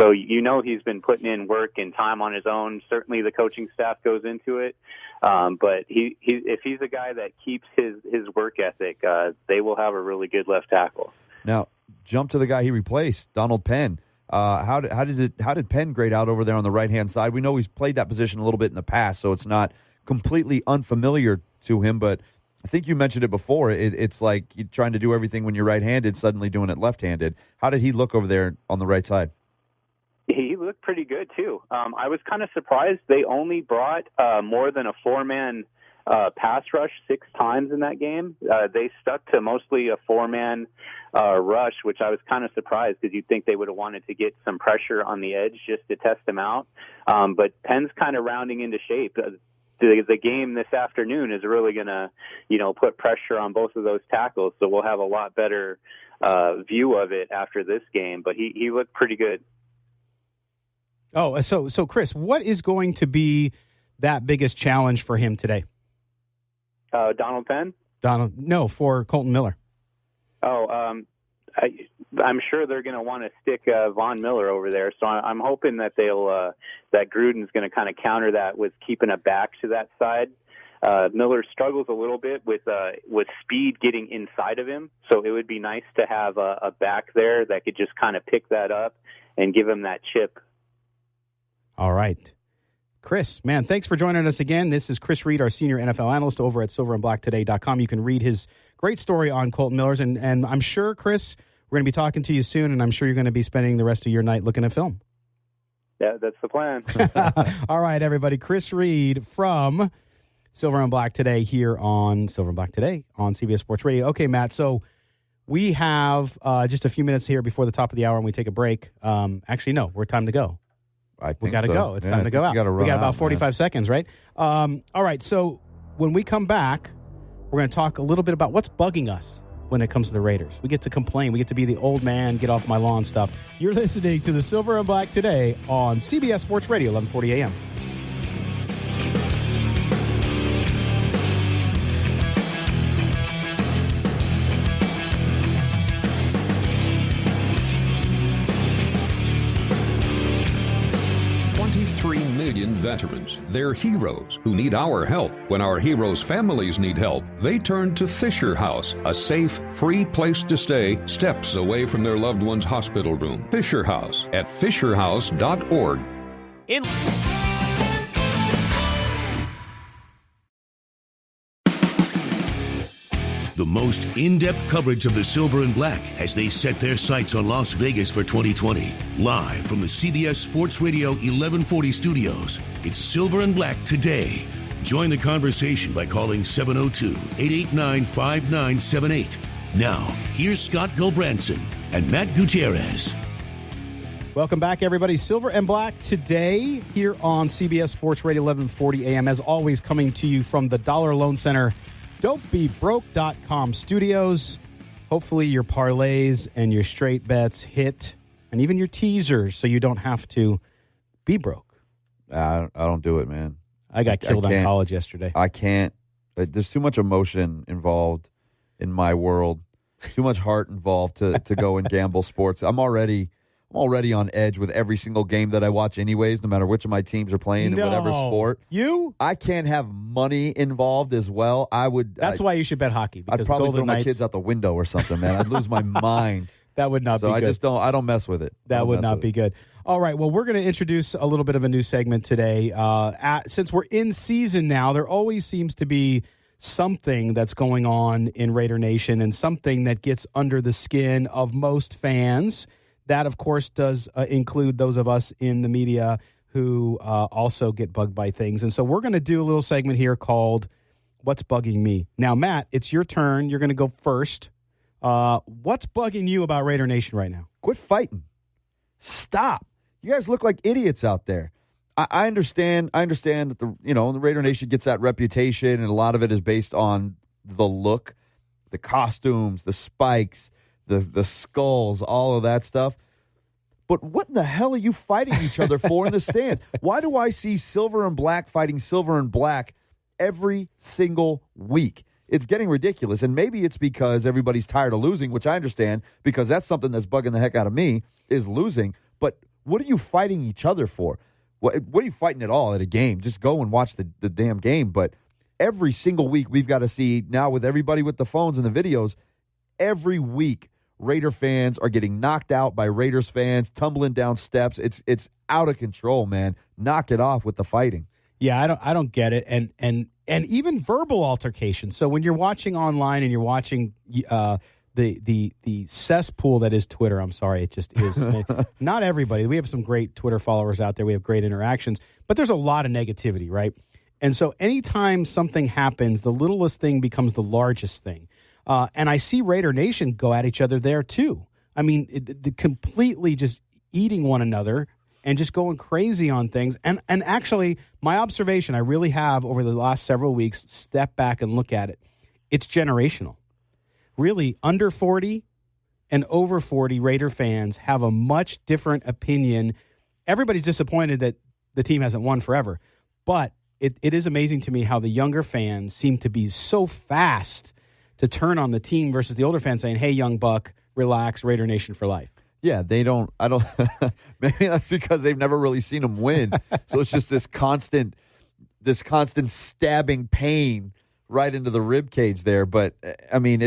So you know he's been putting in work and time on his own. Certainly the coaching staff goes into it. But if he's a guy that keeps his work ethic, they will have a really good left tackle. Now, jump to the guy he replaced, Donald Penn. How did Penn grade out over there on the right-hand side? We know he's played that position a little bit in the past, so it's not completely unfamiliar to him, but I think you mentioned it before. It's like you're trying to do everything when you're right-handed, suddenly doing it left-handed. How did he look over there on the right side? He looked pretty good, too. I was kind of surprised they only brought more than a four-man pass rush 6 times in that game. They stuck to mostly a 4-man rush, which I was kind of surprised because you'd think they would have wanted to get some pressure on the edge just to test them out. But Penn's kind of rounding into shape. The game this afternoon is really going to, put pressure on both of those tackles. So we'll have a lot better view of it after this game. But he looked pretty good. Oh, so Chris, what is going to be that biggest challenge for him today? Donald Penn? No, for Kolton Miller. Oh, I'm sure they're going to want to stick Von Miller over there. So I'm hoping that that Gruden's going to kind of counter that with keeping a back to that side. Miller struggles a little bit with speed getting inside of him. So it would be nice to have a back there that could just kind of pick that up and give him that chip. All right. Chris, man, thanks for joining us again. This is Chris Reed, our senior NFL analyst over at silverandblacktoday.com. You can read his great story on Kolton Miller's, and I'm sure, Chris, we're going to be talking to you soon, and I'm sure you're going to be spending the rest of your night looking at film. Yeah, that's the plan. All right, everybody. Chris Reed from Silver and Black Today here on Silver and Black Today on CBS Sports Radio. Okay, Matt, so we have just a few minutes here before the top of the hour, and we take a break. Actually, no, we're time to go. We got to go. It's time to go out. We got about 45 seconds, right? All right. So when we come back, we're going to talk a little bit about what's bugging us when it comes to the Raiders. We get to complain. We get to be the old man, get off my lawn stuff. You're listening to the Silver and Black Today on CBS Sports Radio, 1140 a.m. Veterans. They're heroes who need our help. When our heroes' families need help, they turn to Fisher House, a safe, free place to stay steps away from their loved one's hospital room. Fisher House at fisherhouse.org. The most in-depth coverage of the Silver and Black as they set their sights on Las Vegas for 2020. Live from the CBS Sports Radio 1140 studios, it's Silver and Black Today. Join the conversation by calling 702-889-5978. Now, here's Scott Gulbranson and Matt Gutierrez. Welcome back, everybody. Silver and Black Today here on CBS Sports Radio 1140 AM. As always, coming to you from the Dollar Loan Center, Don'tBeBroke.com studios. Hopefully your parlays and your straight bets hit, and even your teasers, so you don't have to be broke. I don't do it, man. I got killed on college yesterday. I can't. There's too much emotion involved in my world. Too much heart involved to go and gamble sports. I'm already on edge with every single game that I watch anyways, no matter which of my teams are playing in whatever sport. You? I can't have money involved as well. That's why you should bet hockey. I'd probably throw my kids out the window or something, man. I'd lose my mind. That would not be good. So I don't mess with it. That would not be good. All right, well, we're going to introduce a little bit of a new segment today. Since we're in season now, there always seems to be something that's going on in Raider Nation and something that gets under the skin of most fans. That, of course, does include those of us in the media who also get bugged by things. And so we're going to do a little segment here called What's Bugging Me? Now, Matt, it's your turn. You're going to go first. What's bugging you about Raider Nation right now? Quit fighting. Stop. You guys look like idiots out there. I understand that the Raider Nation gets that reputation, and a lot of it is based on the look, the costumes, the spikes, the skulls, all of that stuff. But what in the hell are you fighting each other for in the stands? Why do I see Silver and Black fighting Silver and Black every single week? It's getting ridiculous, and maybe it's because everybody's tired of losing, which I understand, because that's something that's bugging the heck out of me, is losing. But what are you fighting each other for? What are you fighting at all at a game? Just go and watch the damn game. But every single week we've got to see, now with everybody with the phones and the videos, every week Raider fans are getting knocked out by Raiders fans, tumbling down steps. It's out of control, man. Knock it off with the fighting. Yeah, I don't get it. And even verbal altercations. So when you're watching online and you're watching the cesspool that is Twitter, I'm sorry, it just is. Not everybody. We have some great Twitter followers out there. We have great interactions, but there's a lot of negativity, right? And so anytime something happens, the littlest thing becomes the largest thing. And I see Raider Nation go at each other there too. I mean, completely just eating one another and just going crazy on things. And actually, my observation, I really have over the last several weeks, step back and look at it. It's generational. Really, under 40 and over 40 Raider fans have a much different opinion. Everybody's disappointed that the team hasn't won forever. But it is amazing to me how the younger fans seem to be so fast to turn on the team versus the older fans saying, hey, young buck, relax, Raider Nation for life. Yeah, maybe that's because they've never really seen them win. So it's just this constant stabbing pain right into the rib cage there. But, I mean,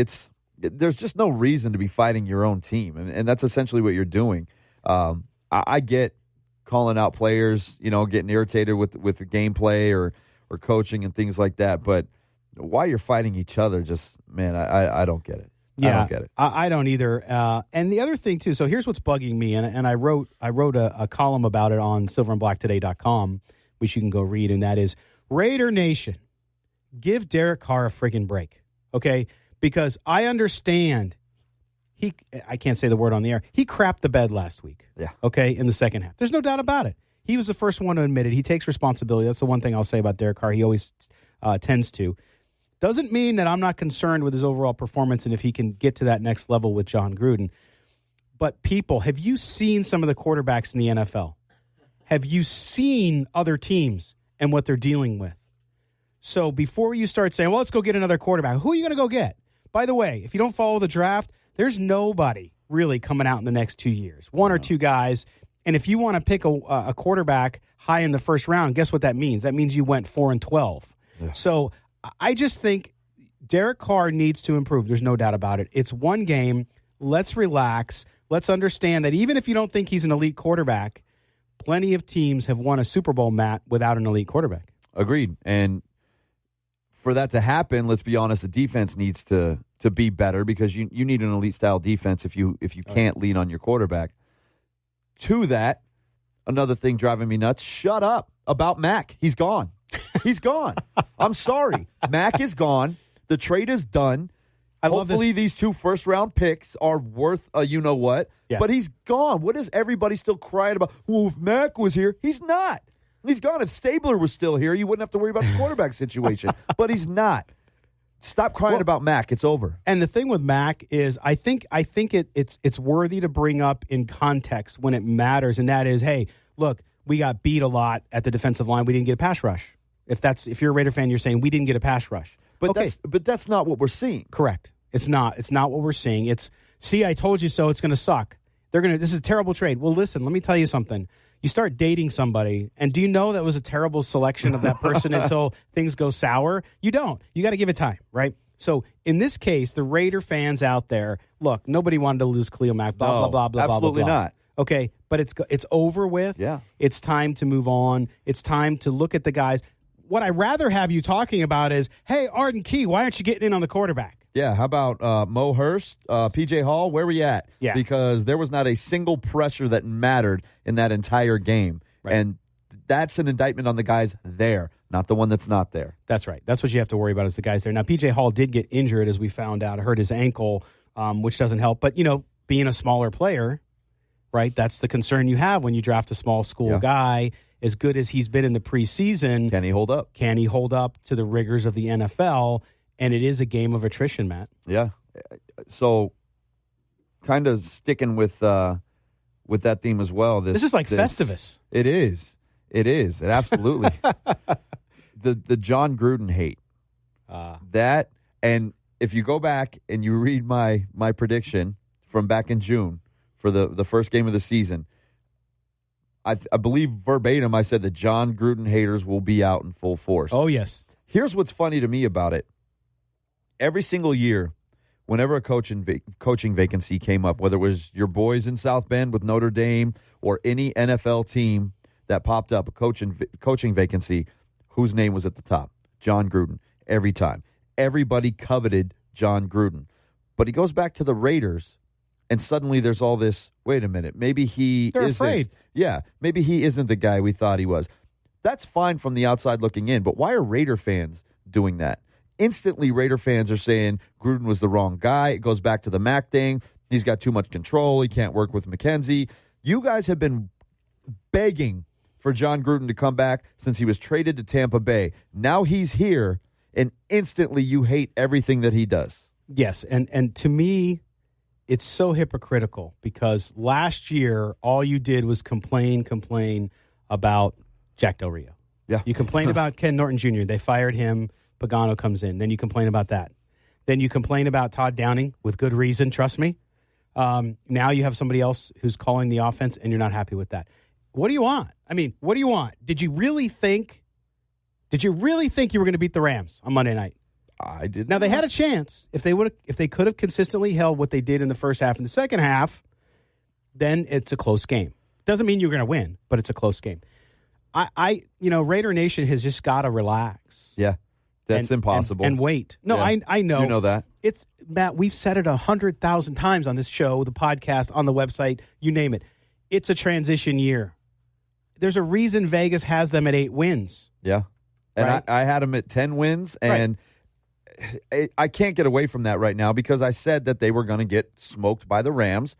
there's just no reason to be fighting your own team. And that's essentially what you're doing. I get calling out players, getting irritated with the gameplay or coaching and things like that. But why you're fighting each other, just, man, I don't get it. Yeah, I don't get it. I don't either. And the other thing, too, so here's what's bugging me, and I wrote a column about it on silverandblacktoday.com, which you can go read, and that is, Raider Nation, give Derek Carr a friggin' break, okay? Because I understand I can't say the word on the air, he crapped the bed last week, okay, in the second half. There's no doubt about it. He was the first one to admit it. He takes responsibility. That's the one thing I'll say about Derek Carr. He always tends to. Doesn't mean that I'm not concerned with his overall performance and if he can get to that next level with Jon Gruden. But people, have you seen some of the quarterbacks in the NFL? Have you seen other teams and what they're dealing with? So before you start saying, well, let's go get another quarterback, who are you going to go get? By the way, if you don't follow the draft, there's nobody really coming out in the next 2 years. One or two guys. And if you want to pick a quarterback high in the first round, guess what that means? That means you went 4-12. Yeah. So I just think Derek Carr needs to improve. There's no doubt about it. It's one game. Let's relax. Let's understand that even if you don't think he's an elite quarterback, plenty of teams have won a Super Bowl, Matt, without an elite quarterback. Agreed. And for that to happen, let's be honest, the defense needs to to be better because you need an elite style defense if you can't lean on your quarterback. To that, another thing driving me nuts, shut up about Mac. He's gone. He's gone. I'm sorry. Mac is gone. The trade is done. Hopefully these 2 first-round picks are worth a you-know-what. Yeah. But he's gone. What is everybody still crying about? Well, if Mac was here, he's not. He's gone. If Stabler was still here, you wouldn't have to worry about the quarterback situation. But he's not. Stop crying about Mac. It's over. And the thing with Mac is I think it's worthy to bring up in context when it matters, and that is, hey, look, we got beat a lot at the defensive line. We didn't get a pass rush. If you're a Raider fan, you're saying we didn't get a pass rush. But that's not what we're seeing. Correct. It's not. It's not what we're seeing. It's, see, I told you so. It's going to suck. This is a terrible trade. Well, listen, let me tell you something. You start dating somebody, and do you know that was a terrible selection of that person until things go sour? You don't. You got to give it time, right? So in this case, the Raider fans out there, look, nobody wanted to lose Khalil Mack, blah, blah, blah, blah, blah, absolutely blah, blah. not. Okay, but it's over with. Yeah. It's time to move on. It's time to look at the guys. What I'd rather have you talking about is, hey, Arden Key, why aren't you getting in on the quarterback? Yeah, how about Mo Hurst, P.J. Hall? Where we at? Yeah. Because there was not a single pressure that mattered in that entire game. Right. And that's an indictment on the guys there, not the one that's not there. That's right. That's what you have to worry about is the guys there. Now, P.J. Hall did get injured, as we found out. Hurt his ankle, which doesn't help. But, being a smaller player, right, that's the concern you have when you draft a small school guy. As good as he's been in the preseason. Can he hold up? Can he hold up to the rigors of the NFL? And it is a game of attrition, Matt. Yeah. So, kind of sticking with that theme as well. This is like Festivus. It is. It absolutely. the Jon Gruden hate. That, and if you go back and you read my prediction from back in June for the first game of the season, I believe verbatim I said that Jon Gruden haters will be out in full force. Oh, yes. Here's what's funny to me about it. Every single year, whenever a coaching vacancy came up, whether it was your boys in South Bend with Notre Dame or any NFL team that popped up, a coaching vacancy, whose name was at the top? Jon Gruden. Every time. Everybody coveted Jon Gruden. But he goes back to the Raiders, and suddenly there's all this, wait a minute, maybe They're afraid. Yeah, maybe he isn't the guy we thought he was. That's fine from the outside looking in, but why are Raider fans doing that? Instantly, Raider fans are saying Gruden was the wrong guy. It goes back to the Mac thing. He's got too much control. He can't work with McKenzie. You guys have been begging for Jon Gruden to come back since he was traded to Tampa Bay. Now he's here, and instantly you hate everything that he does. Yes, and to me, it's so hypocritical because last year, all you did was complain about Jack Del Rio. Yeah. You complained about Ken Norton Jr. They fired him. Pagano comes in. Then you complain about that. Then you complain about Todd Downing with good reason, trust me. Now you have somebody else who's calling the offense, and you're not happy with that. What do you want? I mean, what do you want? Did you really think you were going to beat the Rams on Monday night? I did. Now, they had a chance. If they could have consistently held what they did in the first half and the second half, then it's a close game. Doesn't mean you're going to win, but it's a close game. Raider Nation has just got to relax. Yeah. That's impossible. And wait. No, yeah. I know. You know that. It's, Matt, we've said it 100,000 times on this show, the podcast, on the website, you name it. It's a transition year. There's a reason Vegas has them at 8 wins. Yeah. And right? I had them at 10 wins, and I can't get away from that right now because I said that they were going to get smoked by the Rams,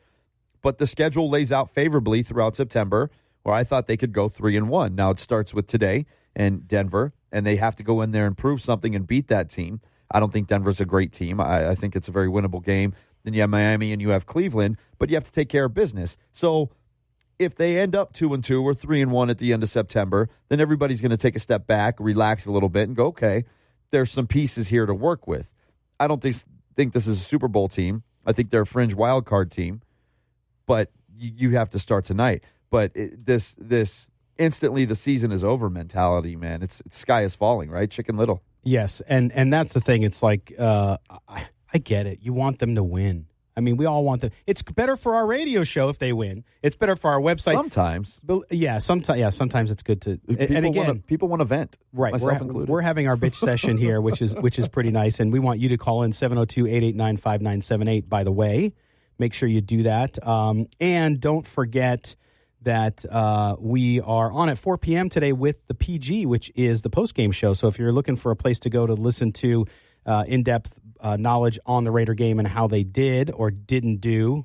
but the schedule lays out favorably throughout September where I thought they could go 3-1. Now it starts with today and Denver, and they have to go in there and prove something and beat that team. I don't think Denver's a great team. I think it's a very winnable game. Then you have Miami and you have Cleveland, but you have to take care of business. So if they end up 2-2 or 3-1 at the end of September, then everybody's going to take a step back, relax a little bit, and go, okay, there's some pieces here to work with. I don't think this is a Super Bowl team. I think they're a fringe wild card team, but you have to start tonight. But this instantly the season is over mentality, man. It's sky is falling, right? Chicken Little. Yes, and that's the thing. It's like I get it. You want them to win. I mean, we all want them. It's better for our radio show if they win. It's better for our website. Sometimes. Sometimes it's good to. People want to vent, right? Myself included. We're having our bitch session here, which is pretty nice, and we want you to call in 702-889-5978. By the way, make sure you do that, and don't forget that we are on at 4 p.m. today with the PG, which is the post-game show. So if you're looking for a place to go to listen to in-depth knowledge on the Raider game and how they did or didn't do,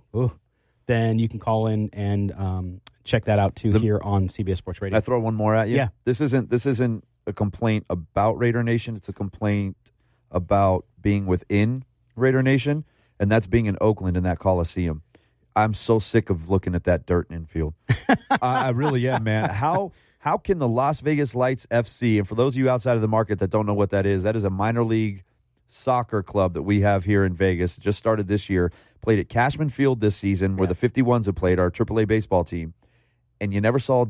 then you can call in and check that out too here on CBS Sports Radio. Can I throw one more at you? Yeah. This isn't a complaint about Raider Nation. It's a complaint about being within Raider Nation, and that's being in Oakland in that Coliseum. I'm so sick of looking at that dirt infield. I really am, man. How can the Las Vegas Lights FC, and for those of you outside of the market that don't know what that is a minor league soccer club that we have here in Vegas. It just started this year. Played at Cashman Field this season, where the 51s have played, our AAA baseball team. And you never saw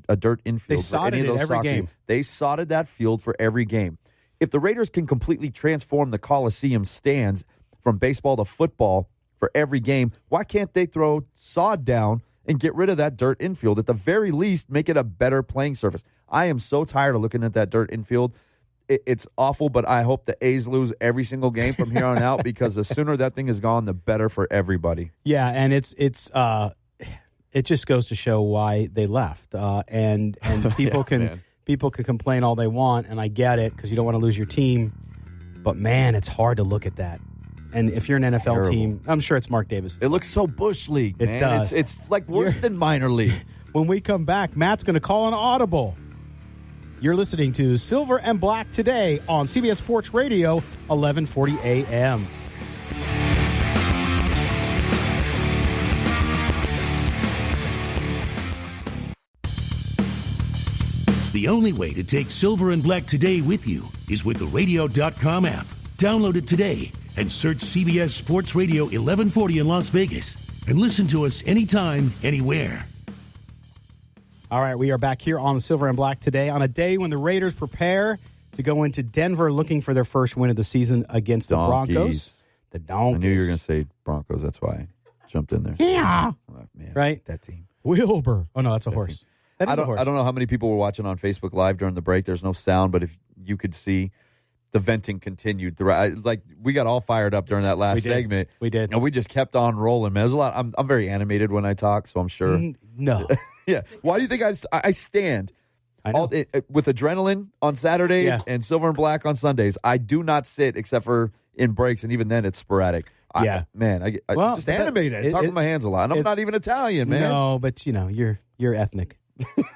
a dirt infield for any of those every soccer game. games. They sodded that field for every game. If the Raiders can completely transform the Coliseum stands from baseball to football for every game, why can't they throw sod down and get rid of that dirt infield? At the very least, make it a better playing surface. I am so tired of looking at that dirt infield. It's awful, but I hope the A's lose every single game from here on out, because the sooner that thing is gone, the better for everybody. Yeah, and it just goes to show why they left. And people people can complain all they want, and I get it, because you don't want to lose your team. But man, it's hard to look at that. And if you're an NFL team, I'm sure it's Mark Davis. It looks so Bush League, man. It does. It's like worse than minor league. When we come back, Matt's going to call an audible. You're listening to Silver and Black today on CBS Sports Radio, 1140 a.m. The only way to take Silver and Black today with you is with the radio.com app. Download it today and search CBS Sports Radio 1140 in Las Vegas and listen to us anytime, anywhere. All right, we are back here on Silver and Black today on a day when the Raiders prepare to go into Denver looking for their first win of the season against the Broncos. The Donkeys. I knew you were going to say Broncos. That's why I jumped in there. Yeah. Oh, man, right? That team. Wilbur. Oh, no, that's a horse. That is a horse. I don't know how many people were watching on Facebook Live during the break. There's no sound, but if you could see, the venting continued throughout. Like, we got all fired up during that last segment. We did. And we just kept on rolling, man. There's a lot. I'm very animated when I talk, so I'm sure. No. Yeah. Why do you think I stand with adrenaline on Saturdays and Silver and Black on Sundays? I do not sit except for in breaks, and even then it's sporadic. I just animated. I talk with my hands a lot. And I'm not even Italian, man. No, but, you're ethnic.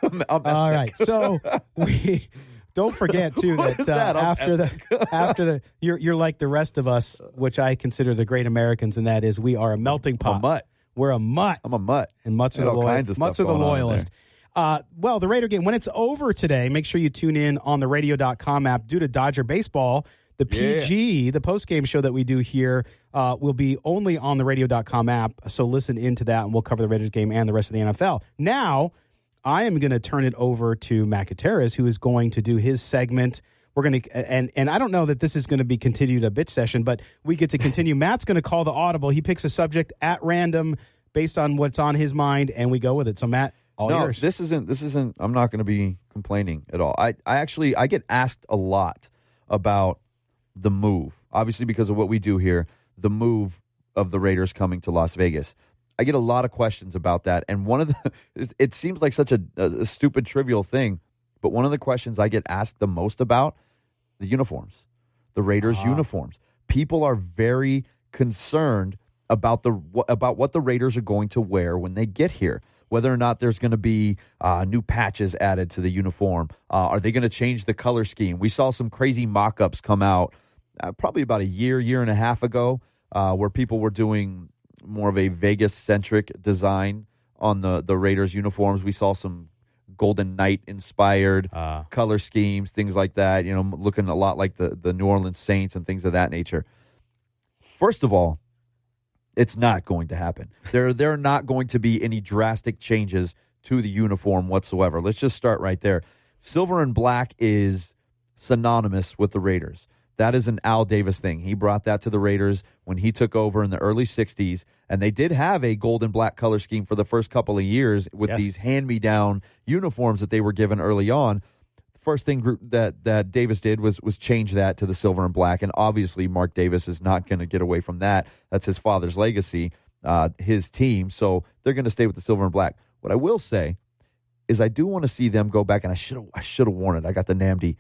I'm all right. So we don't forget, too, that after the you're like the rest of us, which I consider the great Americans, and that is we are a melting pot. I'm a mutt. We're a mutt. I'm a mutt. And mutts are the loyalists. Mutts are the loyalists. Well, the Raider game, when it's over today, make sure you tune in on the radio.com app. Due to Dodger baseball, the PG, the post-game show that we do here, will be only on the radio.com app. So listen into that, and we'll cover the Raiders game and the rest of the NFL. Now, I am going to turn it over to Matt Gutierrez, who is going to do his segment. We're going to, and I don't know that this is going to be continued a bitch session, but we get to continue. Matt's going to call the audible. He picks a subject at random based on what's on his mind, and we go with it. So, Matt, yours. This isn't. I'm not going to be complaining at all. I get asked a lot about the move, obviously because of what we do here. The move of the Raiders coming to Las Vegas. I get a lot of questions about that, and one of the it seems like such a stupid, trivial thing. But one of the questions I get asked the most about, the uniforms, the Raiders' uniforms. People are very concerned about what the Raiders are going to wear when they get here, whether or not there's going to be new patches added to the uniform. Are they going to change the color scheme? We saw some crazy mock-ups come out probably about a year and a half ago where people were doing more of a Vegas-centric design on the Raiders' uniforms. We saw some Golden Knight-inspired color schemes, things like that, looking a lot like the New Orleans Saints and things of that nature. First of all, it's not going to happen. There are not going to be any drastic changes to the uniform whatsoever. Let's just start right there. Silver and black is synonymous with the Raiders. That is an Al Davis thing. He brought that to the Raiders when he took over in the early 60s, and they did have a gold and black color scheme for the first couple of years with these hand-me-down uniforms that they were given early on. The first thing that Davis did was change that to the silver and black, and obviously Mark Davis is not going to get away from that. That's his father's legacy, his team, so they're going to stay with the silver and black. What I will say is I do want to see them go back, and I should have worn it. I got the Namdi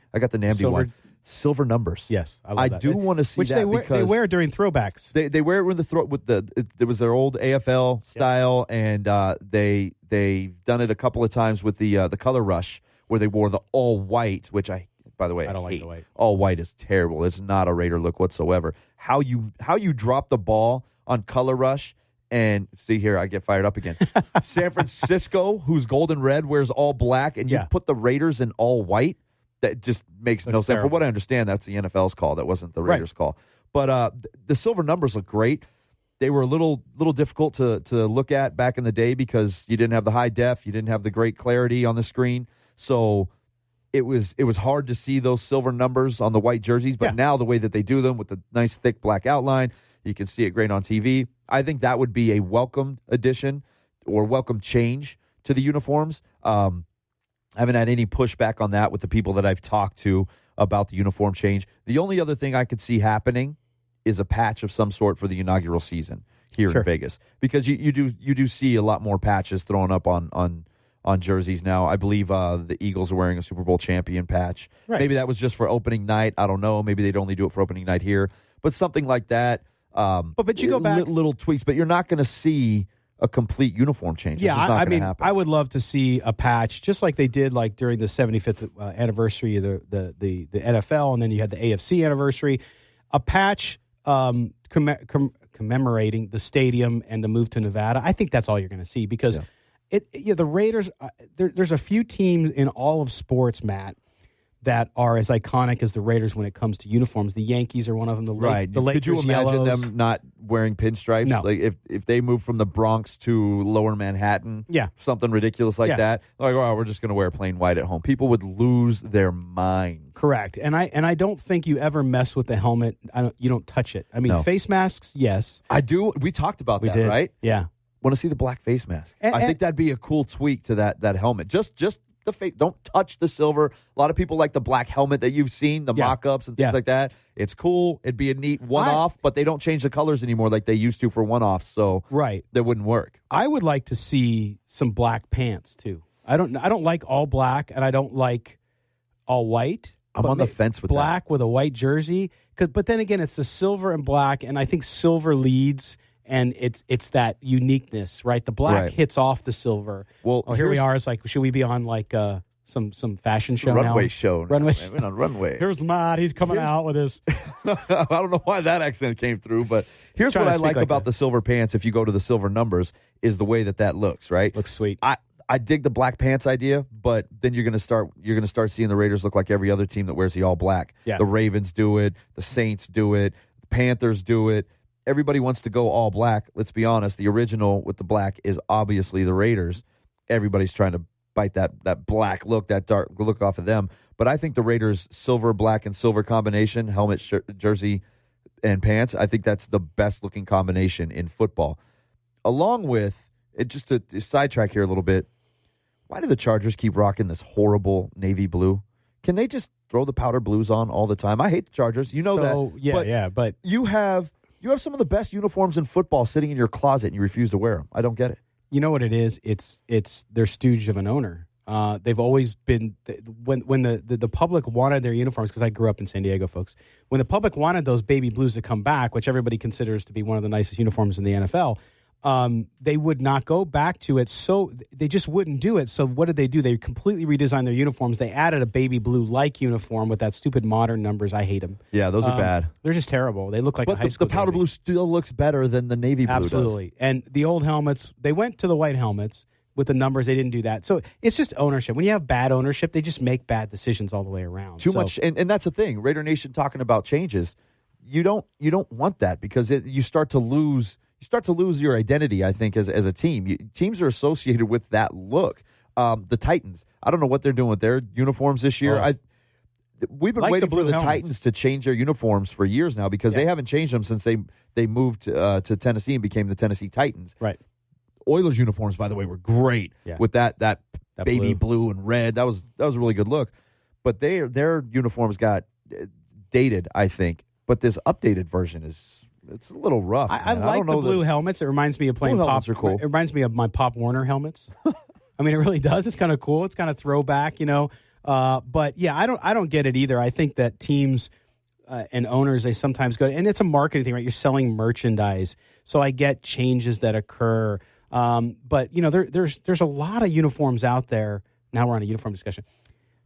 one. Silver numbers. Yes, I love that. I do want to see which that they because wear during throwbacks. They wear it with the throw with it was their old AFL style, and they've done it a couple of times with the color rush where they wore the all white, which by the way I don't hate. like the white. All white is terrible. It's not a Raider look whatsoever. How you drop the ball on color rush. And see here, I get fired up again. San Francisco, who's gold and red, wears all black, and you put the Raiders in all white. That just makes no sense. Terrible. For what I understand, that's the NFL's call. That wasn't the Raiders' call. But the silver numbers look great. They were a little difficult to look at back in the day because you didn't have the high def, you didn't have the great clarity on the screen. So it was hard to see those silver numbers on the white jerseys. But now the way that they do them with the nice thick black outline, you can see it great on TV. I think that would be a welcome addition or welcome change to the uniforms. I haven't had any pushback on that with the people that I've talked to about the uniform change. The only other thing I could see happening is a patch of some sort for the inaugural season here in Vegas, because you do see a lot more patches thrown up on jerseys now. I believe the Eagles are wearing a Super Bowl champion patch. Right. Maybe that was just for opening night. I don't know. Maybe they'd only do it for opening night here, but something like that. But you go back little tweaks, but you're not going to see a complete uniform change. Yeah, I mean, happen. I would love to see a patch, just like they did like during the 75th anniversary of the NFL, and then you had the AFC anniversary. A patch commemorating the stadium and the move to Nevada. I think that's all you're going to see because the Raiders. There's a few teams in all of sports, Matt, that are as iconic as the Raiders when it comes to uniforms. The Yankees are one of them. The Lakers, could you imagine Yellows. them not wearing pinstripes? No. Like if they moved from the Bronx to Lower Manhattan, something ridiculous like that. Like, oh, we're just going to wear plain white at home. People would lose their minds. Correct, and I don't think you ever mess with the helmet. You don't touch it. I mean, face masks, yes. I do. We talked about that, right? Yeah. Want to see the black face mask? I think that'd be a cool tweak to that helmet. Just the face. Don't touch the silver. A lot of people like the black helmet that you've seen, the mock-ups and things like that. It's cool. It'd be a neat one-off, but they don't change the colors anymore like they used to for one-offs, so that wouldn't work. I would like to see some black pants too. I don't like all black, and I don't like all white. I'm on the fence with black with a white jersey. But then again, it's the silver and black, and I think silver leads. And it's that uniqueness, right? The black hits off the silver. Well, here we are. It's like, should we be on like some fashion show runway now? Show. Runway. I've been on runway. Here's Matt. He's coming out with his. I don't know why that accent came through, but here's what I like about the silver pants. If you go to the silver numbers, is the way that looks. Right, looks sweet. I dig the black pants idea, but then you're gonna start seeing the Raiders look like every other team that wears the all black. Yeah. The Ravens do it. The Saints do it. The Panthers do it. Everybody wants to go all black. Let's be honest. The original with the black is obviously the Raiders. Everybody's trying to bite that black look, that dark look off of them. But I think the Raiders' silver, black, and silver combination, helmet, jersey, and pants, I think that's the best-looking combination in football. Along with, just to sidetrack here a little bit, why do the Chargers keep rocking this horrible navy blue? Can they just throw the powder blues on all the time? I hate the Chargers. You know that. But you have some of the best uniforms in football sitting in your closet, and you refuse to wear them. I don't get it. You know what it is? It's their stooge of an owner. They've always been when the public wanted their uniforms, because I grew up in San Diego, folks. When the public wanted those baby blues to come back, which everybody considers to be one of the nicest uniforms in the NFL, they would not go back to it. So they just wouldn't do it. So what did they do? They completely redesigned their uniforms. They added a baby blue-like uniform with that stupid modern numbers. I hate them. Yeah, those are bad. They're just terrible. They look like a high school the powder jersey. blue still looks better than the navy blue Absolutely. does. And the old helmets, they went to the white helmets with the numbers. They didn't do that. So it's just ownership. When you have bad ownership, they just make bad decisions all the way around. Too much. And that's the thing. Raider Nation talking about changes. You don't want that, because you start to lose your identity, I think, as a team. Teams are associated with that look. The Titans, I don't know what they're doing with their uniforms this year. we've been Like waiting the for blue the helmets. Titans to change their uniforms for years now because they haven't changed them since they moved to Tennessee and became the Tennessee Titans. Right. Oilers uniforms, by the way, were great with that baby blue and red. That was a really good look. But their uniforms got dated, I think. But this updated version it's a little rough. I like the blue helmets. It reminds me of playing blue Pop. helmets are cool. It reminds me of my Pop Warner helmets. I mean, it really does. It's kind of cool. It's kind of throwback, But yeah, I don't get it either. I think that teams and owners, they sometimes go, and it's a marketing thing, right? You're selling merchandise, so I get changes that occur. But there's a lot of uniforms out there. Now we're on a uniform discussion,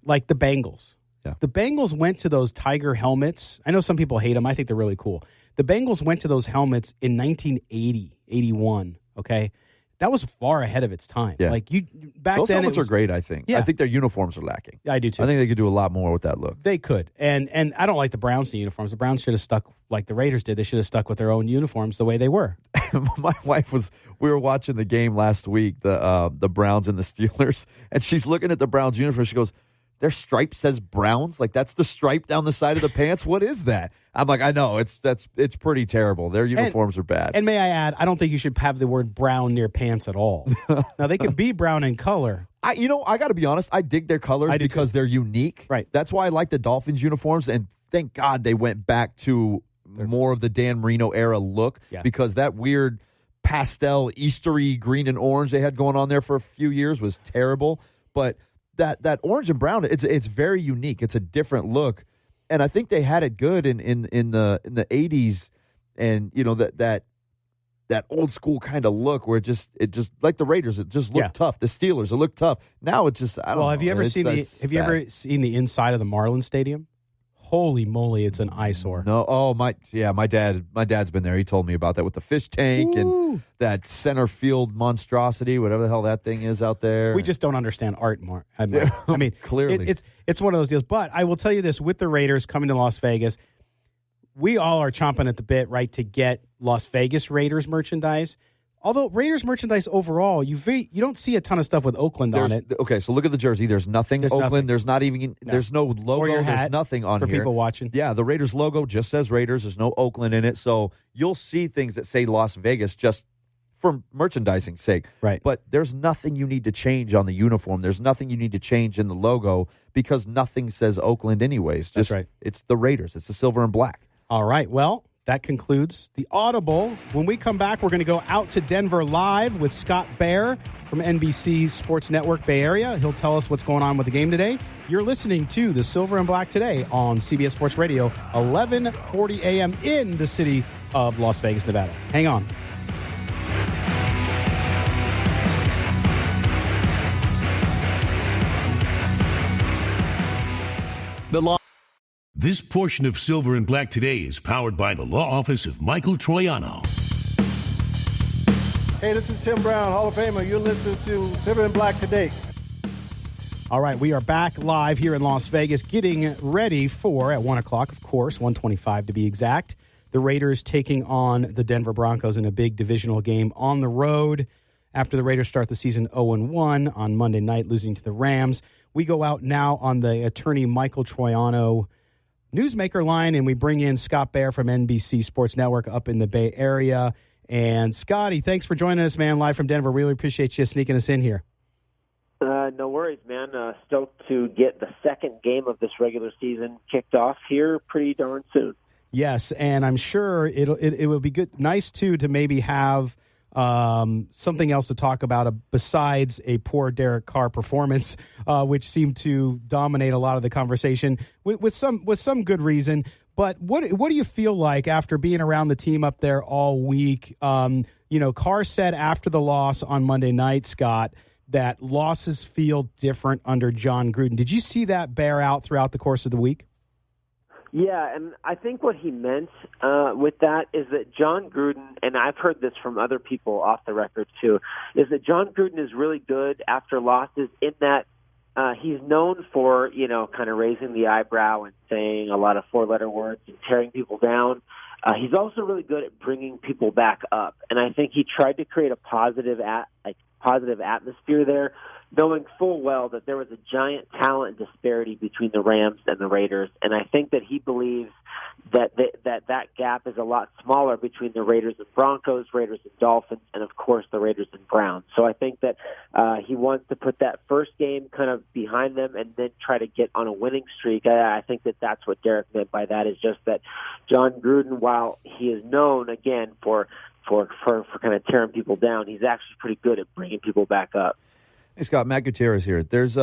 like the Bengals. Yeah. The Bengals went to those Tiger helmets. I know some people hate them. I think they're really cool. The Bengals went to those helmets in 1980, 81. Okay. That was far ahead of its time. Yeah. Like back those then, helmets are great. I think. Yeah. I think their uniforms are lacking. I do too. I think they could do a lot more with that look. They could, and I don't like the Browns uniforms. The Browns should have stuck like the Raiders did. They should have stuck with their own uniforms the way they were. My wife we were watching the game last week, the Browns and the Steelers, and she's looking at the Browns uniform. She goes, "Their stripe says Browns. Like that's the stripe down the side of the pants. What is that?" I'm like, "I know it's pretty terrible. Their uniforms are bad." And may I add, I don't think you should have the word brown near pants at all. Now they could be brown in color. I got to be honest. I dig their colors because they're unique. Right. That's why I like the Dolphins uniforms, and thank God they went back to more of the Dan Marino era look because that weird pastel Eastery green and orange they had going on there for a few years was terrible. But that orange and brown, it's very unique. It's a different look, and I think they had it good in the 80s, and that old school kind of look where it just like the Raiders, it just looked tough. The Steelers, it looked tough. Now it just I don't know. Have you ever seen the inside of the Marlins Stadium? Holy moly, it's an eyesore. No, my dad's been there. He told me about that with the fish tank and that center field monstrosity, whatever the hell that thing is out there. We just don't understand art more. I mean, clearly, it's one of those deals. But I will tell you this: with the Raiders coming to Las Vegas, we all are chomping at the bit, right, to get Las Vegas Raiders merchandise. Although Raiders merchandise overall, you don't see a ton of stuff with Oakland on it. Okay, so look at the jersey. There's nothing Oakland. Nothing. There's not even. No. There's no logo. Or your hat there's nothing on for here people watching. Yeah, the Raiders logo just says Raiders. There's no Oakland in it, so you'll see things that say Las Vegas just for merchandising sake. Right. But there's nothing you need to change on the uniform. There's nothing you need to change in the logo because nothing says Oakland anyways. That's right. It's the Raiders. It's the silver and black. All right. Well, that concludes the Audible. When we come back, we're going to go out to Denver live with Scott Bair from NBC Sports Network Bay Area. He'll tell us what's going on with the game today. You're listening to the Silver and Black today on CBS Sports Radio, 11:40 a.m. in the city of Las Vegas, Nevada. Hang on. This portion of Silver and Black Today is powered by the law office of Michael Troiano. Hey, this is Tim Brown, Hall of Famer. You're listening to Silver and Black Today. All right, we are back live here in Las Vegas, getting ready for, at 1 o'clock, of course, 1:25 to be exact, the Raiders taking on the Denver Broncos in a big divisional game on the road after the Raiders start the season 0-1 on Monday night, losing to the Rams. We go out now on the attorney Michael Troiano Newsmaker line, and we bring in Scott Bair from NBC Sports Network up in the Bay Area. And Scotty, thanks for joining us, man, live from Denver. Really appreciate you sneaking us in here. No worries, man. Stoked to get the second game of this regular season kicked off here pretty darn soon. Yes, and I'm sure it will be good, nice too, to maybe have something else to talk about besides a poor Derek Carr performance, which seemed to dominate a lot of the conversation with some good reason. But what do you feel like after being around the team up there all week? Carr said after the loss on Monday night, Scott, that losses feel different under Jon Gruden. Did you see that bear out throughout the course of the week? Yeah, and I think what he meant with that is that Jon Gruden, and I've heard this from other people off the record too, is that Jon Gruden is really good after losses in that he's known for, kind of raising the eyebrow and saying a lot of four-letter words and tearing people down. He's also really good at bringing people back up, and I think he tried to create a positive positive atmosphere there, knowing full well that there was a giant talent disparity between the Rams and the Raiders. And I think that he believes that that gap is a lot smaller between the Raiders and Broncos, Raiders and Dolphins, and, of course, the Raiders and Browns. So I think that he wants to put that first game kind of behind them and then try to get on a winning streak. I think that that's what Derek meant by that, is just that Jon Gruden, while he is known, again, for kind of tearing people down, he's actually pretty good at bringing people back up. Hey, Scott, Matt Gutierrez here. There's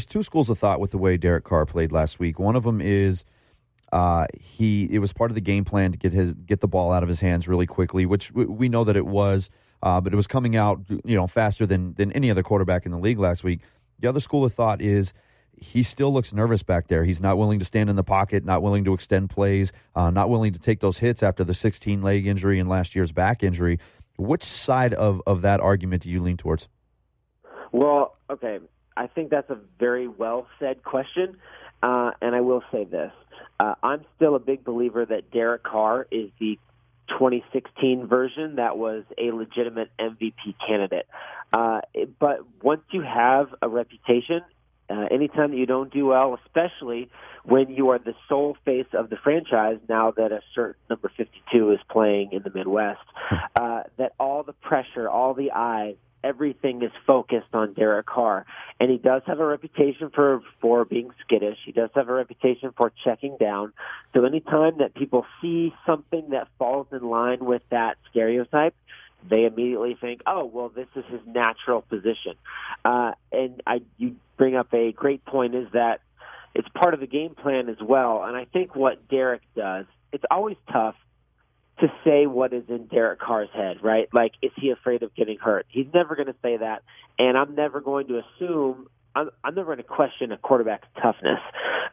two schools of thought with the way Derek Carr played last week. One of them is it was part of the game plan to get the ball out of his hands really quickly, which we know that it was, but it was coming out faster than any other quarterback in the league last week. The other school of thought is he still looks nervous back there. He's not willing to stand in the pocket, not willing to extend plays, not willing to take those hits after the 16 leg injury and last year's back injury. Which side of that argument do you lean towards? Well, okay, I think that's a very well-said question, and I will say this. I'm still a big believer that Derek Carr is the 2016 version that was a legitimate MVP candidate. But once you have a reputation, anytime that you don't do well, especially when you are the sole face of the franchise now that a certain number 52 is playing in the Midwest, that all the pressure, all the eyes, everything is focused on Derek Carr. And he does have a reputation for being skittish. He does have a reputation for checking down. So anytime that people see something that falls in line with that stereotype, they immediately think, oh, well, this is his natural position. And you bring up a great point, is that it's part of the game plan as well. And I think what Derek does, it's always tough to say what is in Derek Carr's head, right? Like, is he afraid of getting hurt? He's never going to say that, and I'm never going to assume, I'm never going to question a quarterback's toughness.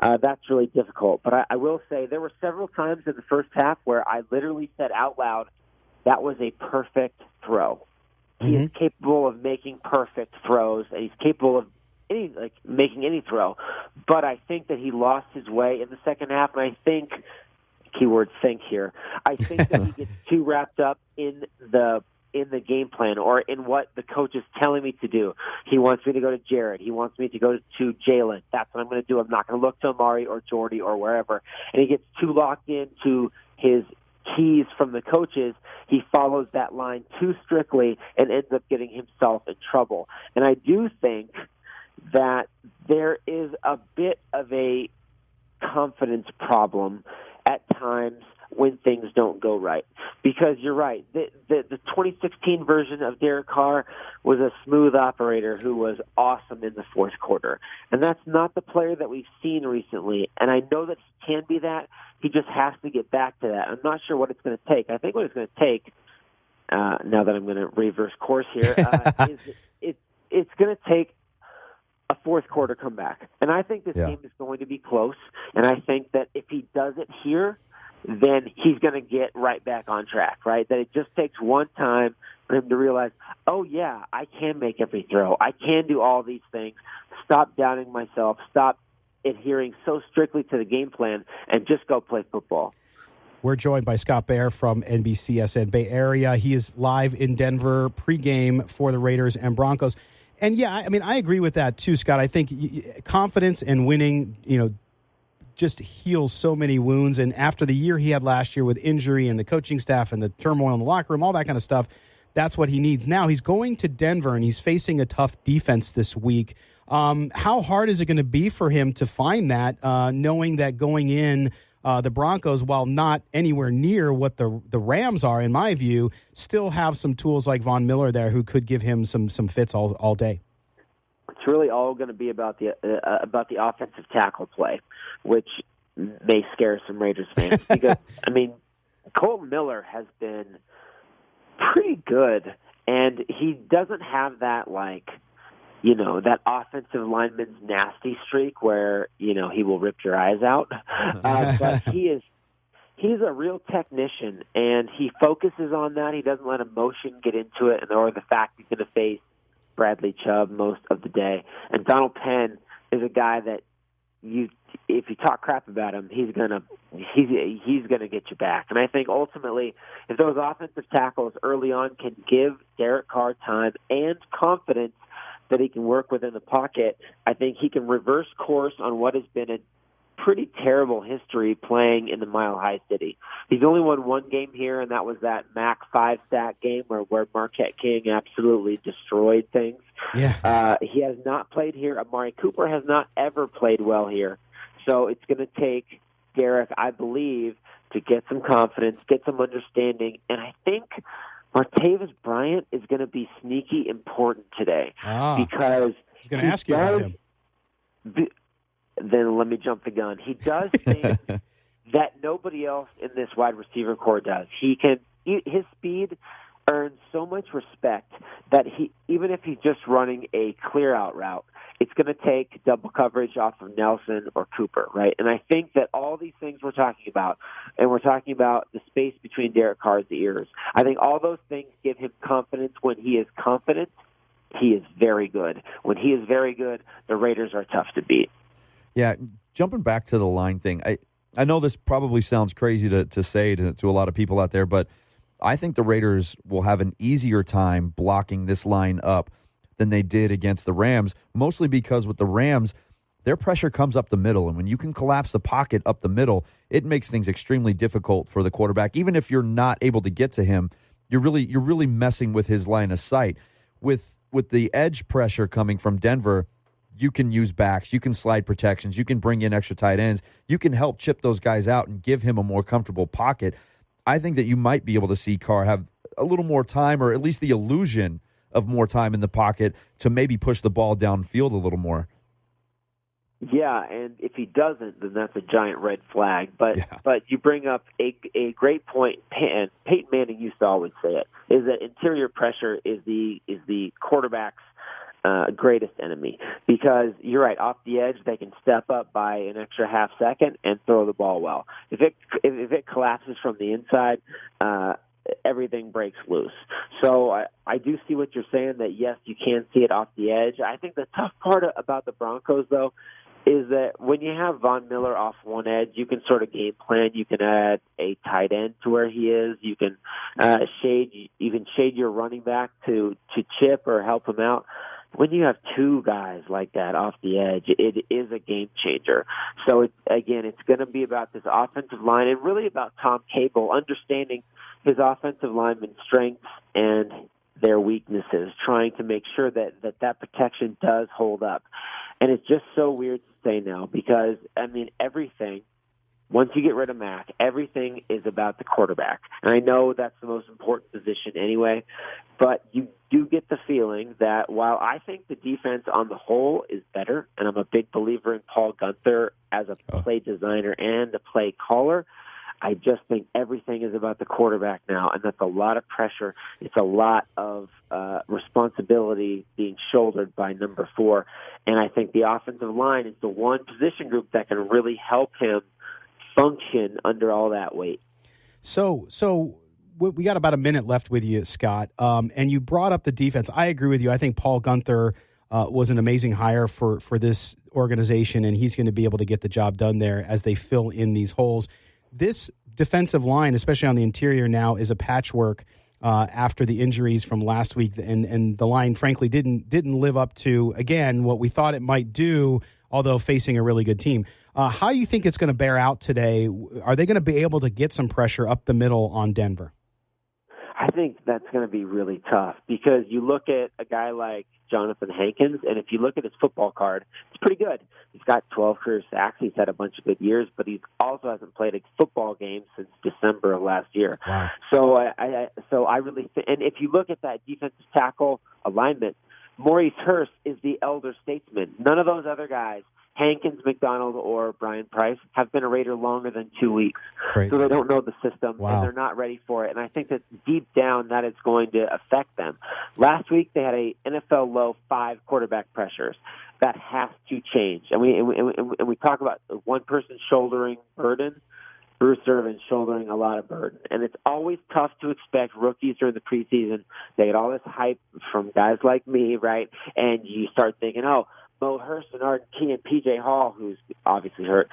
That's really difficult. But I will say there were several times in the first half where I literally said out loud, that was a perfect throw. He is capable of making perfect throws, and he's capable of making any throw. But I think that he lost his way in the second half, and I think, keyword think here, I think that he gets too wrapped up in the game plan or in what the coach is telling me to do. He wants me to go to Jared. He wants me to go to Jalen. That's what I'm going to do. I'm not going to look to Amari or Jordy or wherever. And he gets too locked into his keys from the coaches. He follows that line too strictly and ends up getting himself in trouble. And I do think that there is a bit of a confidence problem at times when things don't go right. Because you're right, the 2016 version of Derek Carr was a smooth operator who was awesome in the fourth quarter. And that's not the player that we've seen recently. And I know that he can be that. He just has to get back to that. I'm not sure what it's going to take. I think what it's going to take, now that I'm going to reverse course here, is it's going to take a fourth quarter comeback. And I think this game is going to be close. And I think that if he does it here, then he's going to get right back on track, right? That it just takes one time for him to realize, oh, yeah, I can make every throw. I can do all these things. Stop doubting myself. Stop adhering so strictly to the game plan and just go play football. We're joined by Scott Bair from NBCSN Bay Area. He is live in Denver pregame for the Raiders and Broncos. And, yeah, I mean, I agree with that, too, Scott. I think confidence and winning, just heals so many wounds. And after the year he had last year with injury and the coaching staff and the turmoil in the locker room, all that kind of stuff, that's what he needs. Now he's going to Denver, and he's facing a tough defense this week. How hard is it going to be for him to find that, knowing that going in, the Broncos, while not anywhere near what the Rams are, in my view, still have some tools like Von Miller there who could give him some fits all day? It's really all going to be about the offensive tackle play, which may scare some Raiders fans. Because, I mean, Colt Miller has been pretty good, and he doesn't have that, that offensive lineman's nasty streak where, he will rip your eyes out. But he's a real technician, and he focuses on that. He doesn't let emotion get into it, or the fact he's going to face Bradley Chubb most of the day. And Donald Penn is a guy that if you talk crap about him, he's gonna get you back. And I think ultimately, if those offensive tackles early on can give Derek Carr time and confidence that he can work within the pocket, I think he can reverse course on what has been a pretty terrible history playing in the Mile High City. He's only won one game here, and that was that MAC 5-stat game where Marquette King absolutely destroyed things. Yeah. He has not played here. Amari Cooper has not ever played well here. So it's going to take Derek, I believe, to get some confidence, get some understanding, and I think Martavis Bryant is going to be sneaky important today because I was going to ask you about him. Then let me jump the gun. He does things that nobody else in this wide receiver core does. His speed earns so much respect that even if he's just running a clear out route, it's going to take double coverage off of Nelson or Cooper, right? And I think that all these things we're talking about, and we're talking about the space between Derek Carr's ears, I think all those things give him confidence. When he is confident, he is very good. When he is very good, the Raiders are tough to beat. Yeah, jumping back to the line thing, I know this probably sounds crazy to say to a lot of people out there, but I think the Raiders will have an easier time blocking this line up than they did against the Rams, mostly because with the Rams, their pressure comes up the middle, and when you can collapse the pocket up the middle, it makes things extremely difficult for the quarterback. Even if you're not able to get to him, you're really messing with his line of sight. With the edge pressure coming from Denver, you can use backs, you can slide protections, you can bring in extra tight ends, you can help chip those guys out and give him a more comfortable pocket. I think that you might be able to see Carr have a little more time, or at least the illusion of more time in the pocket to maybe push the ball downfield a little more. Yeah, and if he doesn't, then that's a giant red flag. But you bring up a great point, and Peyton Manning used to always say it, is that interior pressure is the quarterback's greatest enemy, because you're right, off the edge they can step up by an extra half second and throw the ball well. If it collapses from the inside, everything breaks loose. So I do see what you're saying, that yes, you can see it off the edge. I think the tough part about the Broncos, though, is that when you have Von Miller off one edge, you can sort of game plan. You can add a tight end to where he is. You can shade your running back to chip or help him out. When you have two guys like that off the edge, it is a game changer. So, it's going to be about this offensive line and really about Tom Cable understanding his offensive linemen's strengths and their weaknesses, trying to make sure that protection does hold up. And it's just so weird to say now because, everything, once you get rid of Mac, everything is about the quarterback. And I know that's the most important position anyway, but you do get the feeling that while I think the defense on the whole is better, and I'm a big believer in Paul Guenther as a play designer and a play caller, I just think everything is about the quarterback now, and that's a lot of pressure. It's a lot of responsibility being shouldered by number 4. And I think the offensive line is the one position group that can really help him function under all that weight. So we got about a minute left with you, Scott, and you brought up the defense. I agree with you. I think Paul Guenther was an amazing hire for this organization, and he's going to be able to get the job done there as they fill in these holes. This defensive line, especially on the interior now, is a patchwork after the injuries from last week, and the line, frankly, didn't live up to, again, what we thought it might do, although facing a really good team. How do you think it's going to bear out today? Are they going to be able to get some pressure up the middle on Denver? I think that's going to be really tough because you look at a guy like Jonathan Hankins, and if you look at his football card, it's pretty good. He's got 12 career sacks. He's had a bunch of good years, but he also hasn't played a football game since December of last year. Wow. So I really and if you look at that defensive tackle alignment, Maurice Hurst is the elder statesman. None of those other guys, Hankins, McDonald, or Brian Price, have been a Raider longer than 2 weeks. Great. So they don't know the system, Wow. and they're not ready for it. And I think that deep down that is going to affect them. Last week they had a NFL low 5 quarterback pressures. That has to change. And we talk about one person shouldering burden. Bruce Irvin's shouldering a lot of burden. And it's always tough to expect rookies during the preseason. They get all this hype from guys like me, right? And you start thinking, Mo Hurst and Arden Key and P.J. Hall, who's obviously hurt,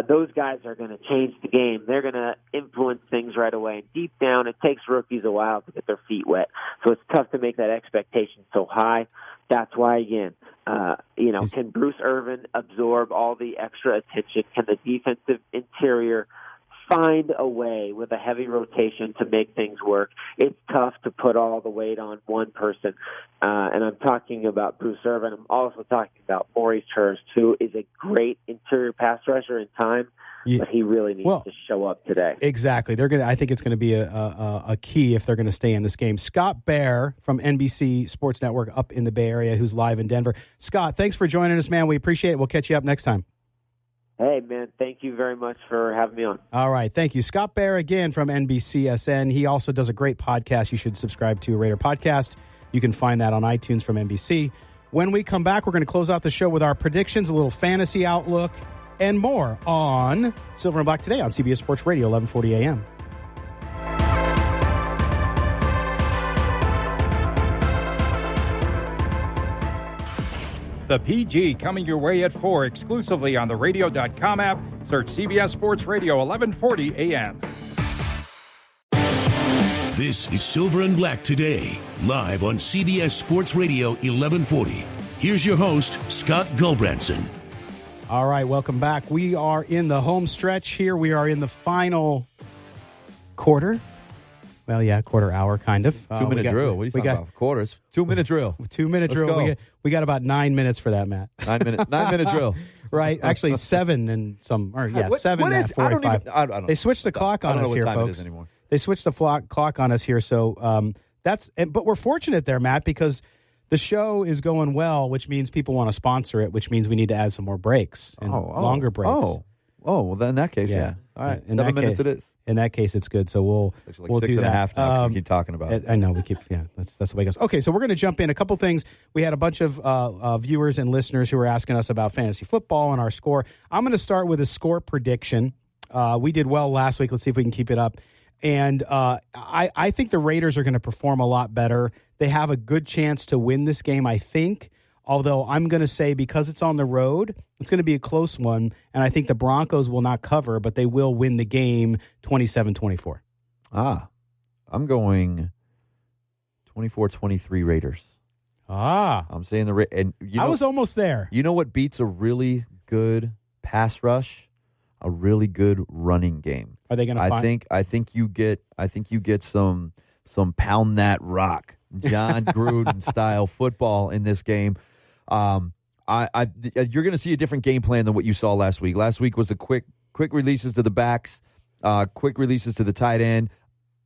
those guys are going to change the game. They're going to influence things right away. And deep down, it takes rookies a while to get their feet wet. So it's tough to make that expectation so high. That's why, again, can Bruce Irvin absorb all the extra attention? Can the defensive interior find a way with a heavy rotation to make things work? It's tough to put all the weight on one person. And I'm talking about Bruce Irvin. I'm also talking about Maurice Hurst, who is a great interior pass rusher in time, but he really needs to show up today. Exactly. I think it's going to be a key if they're going to stay in this game. Scott Bair from NBC Sports Network up in the Bay Area, who's live in Denver. Scott, thanks for joining us, man. We appreciate it. We'll catch you up next time. Hey, man, thank you very much for having me on. All right, thank you. Scott Bair again from NBCSN. He also does a great podcast you should subscribe to, Raider Podcast. You can find that on iTunes from NBC. When we come back, we're going to close out the show with our predictions, a little fantasy outlook, and more on Silver and Black Today on CBS Sports Radio, 1140 a.m. The PG coming your way at 4 exclusively on the radio.com app. Search CBS Sports Radio 1140 AM. This is Silver and Black Today, live on CBS Sports Radio 1140. Here's your host, Scott Gulbranson. All right, welcome back. We are in the home stretch here. We are in the final quarter. Well, yeah, quarter hour, kind of. 2-minute drill. What are you talking about? Quarters. 2-minute drill. 2-minute drill. Go. We got about 9 minutes for that, Matt. 9-minute drill. Right. Actually, 7 and some. Or yeah, what, 7 what and is, 45. I don't they switched the clock on us here, folks. I don't know what time it is anymore. They switched the clock on us here, so but we're fortunate there, Matt, because the show is going well, which means people want to sponsor it, which means we need to add some more breaks and longer breaks. Well, then in that case, yeah. All right, 7 minutes it is. In that case, it's good. So we'll do 6.5 now. We keep talking about it. I know we keep. Yeah, that's the way it goes. Okay, so we're going to jump in. A couple things. We had a bunch of viewers and listeners who were asking us about fantasy football and our score. I'm going to start with a score prediction. We did well last week. Let's see if we can keep it up. And I think the Raiders are going to perform a lot better. They have a good chance to win this game, I think. Although I'm going to say because it's on the road, it's going to be a close one. And I think the Broncos will not cover, but they will win the game 27-24. I'm going 24-23 Raiders. I'm saying and I was almost there. You know what beats a really good pass rush? A really good running game. Are they going to find? I think you get some pound that rock, Jon Gruden style football in this game. You're going to see a different game plan than what you saw last week. Last week was the quick releases to the backs, quick releases to the tight end.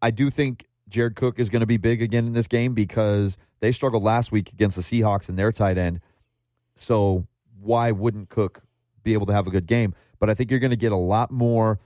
I do think Jared Cook is going to be big again in this game because they struggled last week against the Seahawks and their tight end. So why wouldn't Cook be able to have a good game? But I think you're going to get a lot more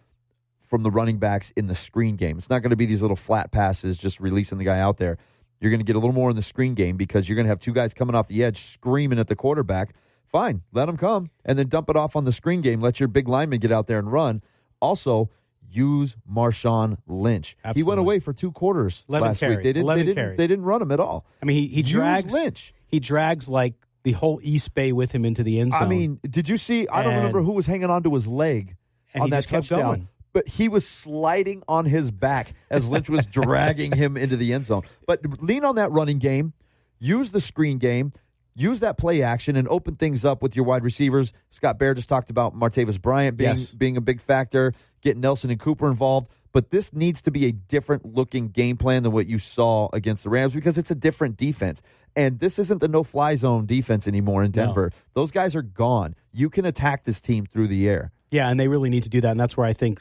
from the running backs in the screen game. It's not going to be these little flat passes just releasing the guy out there. You're going to get a little more in the screen game because you're going to have two guys coming off the edge screaming at the quarterback. Fine, let them come, and then dump it off on the screen game. Let your big lineman get out there and run. Also, use Marshawn Lynch. Absolutely. He went away for 2 quarters last week. They didn't run him at all. I mean, he drags Lynch. He drags like the whole East Bay with him into the end zone. I mean, did you see? I don't remember who was hanging onto his leg on that touchdown. Going. But he was sliding on his back as Lynch was dragging him into the end zone. But lean on that running game. Use the screen game. Use that play action and open things up with your wide receivers. Scott Bair just talked about Martavis Bryant being a big factor, getting Nelson and Cooper involved. But this needs to be a different-looking game plan than what you saw against the Rams because it's a different defense. And this isn't the no-fly zone defense anymore in Denver. No. Those guys are gone. You can attack this team through the air. Yeah, and they really need to do that. And that's where I think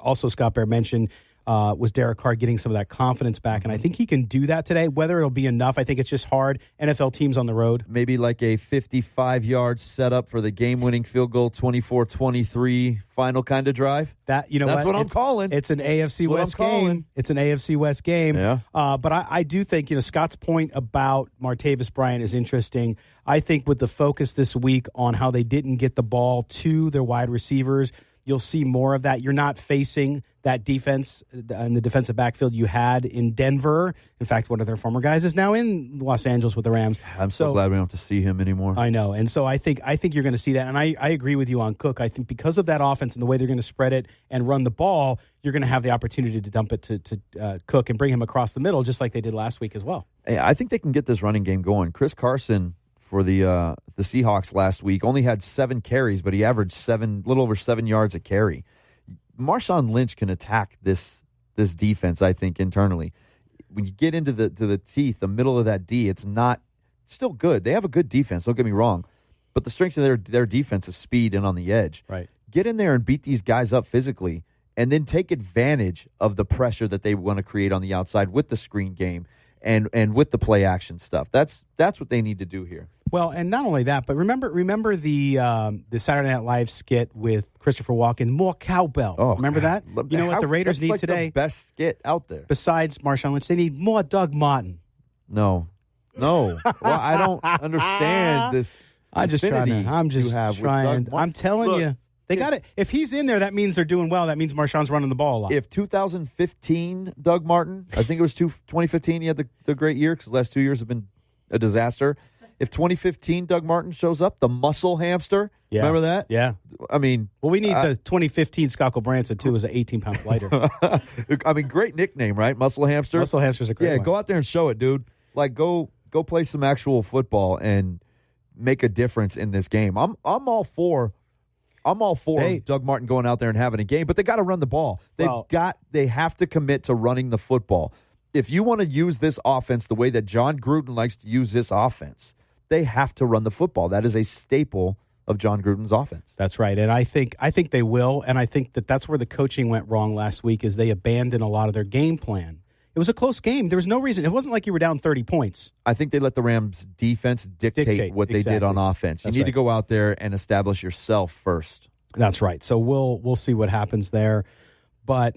also Scott Bair mentioned was Derek Carr getting some of that confidence back. And I think he can do that today. Whether it'll be enough, I think it's just hard. NFL teams on the road. Maybe like a 55-yard setup for the game-winning field goal, 24-23 final kind of drive. That's what I'm calling. It's an AFC West game. It's an AFC West game. Yeah. But I do think, Scott's point about Martavis Bryant is interesting. I think with the focus this week on how they didn't get the ball to their wide receivers, you'll see more of that. You're not facing that defense in the defensive backfield you had in Denver. In fact, one of their former guys is now in Los Angeles with the Rams. I'm so glad we don't have to see him anymore. I know. And so I think you're going to see that. And I agree with you on Cook. I think because of that offense and the way they're going to spread it and run the ball, you're going to have the opportunity to dump it to Cook and bring him across the middle just like they did last week as well. Hey, I think they can get this running game going. Chris Carson for the Seahawks last week only had 7 carries, but he averaged little over 7 yards a carry. Marshawn Lynch can attack this defense, I think, internally. When you get into the teeth, the middle of that D, it's not still good. They have a good defense, don't get me wrong. But the strength of their defense is speed and on the edge. Right. Get in there and beat these guys up physically, and then take advantage of the pressure that they want to create on the outside with the screen game and with the play action stuff. That's what they need to do here. Well, and not only that, but remember the Saturday Night Live skit with Christopher Walken, more cowbell. Oh, remember that? You know what the Raiders need today? The best skit out there. Besides Marshawn Lynch, they need more Doug Martin. No. Well, I don't understand this. I'm just trying. I'm telling you. They got it. If he's in there, that means they're doing well. That means Marshawn's running the ball a lot. If 2015 Doug Martin, I think it was 2015, he had the great year because the last 2 years have been a disaster. If 2015 Doug Martin shows up, the muscle hamster, remember that? Yeah. I mean, well, we need the 2015 Scocco Branson too, as an 18 pounds lighter. I mean, great nickname, right? Muscle hamster. Muscle hamster's a great one. Go out there and show it, dude. Like, go play some actual football and make a difference in this game. I'm all for Doug Martin going out there and having a game, but they got to run the ball. They have to commit to running the football. If you want to use this offense the way that Jon Gruden likes to use this offense, they have to run the football. That is a staple of Jon Gruden's offense. That's right, and I think they will, and I think that's where the coaching went wrong last week is they abandoned a lot of their game plan. It was a close game. There was no reason. It wasn't like you were down 30 points. I think they let the Rams' defense dictate what they did on offense. You need to go out there and establish yourself first. That's right. So we'll see what happens there. But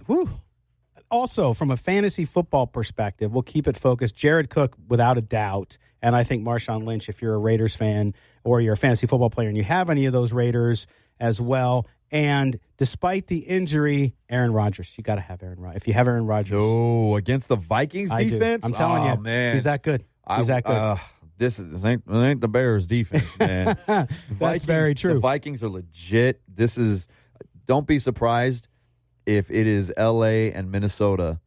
also, from a fantasy football perspective, we'll keep it focused. Jared Cook, without a doubt, and I think Marshawn Lynch, if you're a Raiders fan or you're a fantasy football player and you have any of those Raiders as well. And despite the injury, Aaron Rodgers, you got to have Aaron Rodgers. If you have Aaron Rodgers. Oh, against the Vikings defense? I'm telling you, man. He's that good. He's that good. This ain't the Bears defense, man. That's very true. The Vikings are legit. Don't be surprised if it is L.A. and Minnesota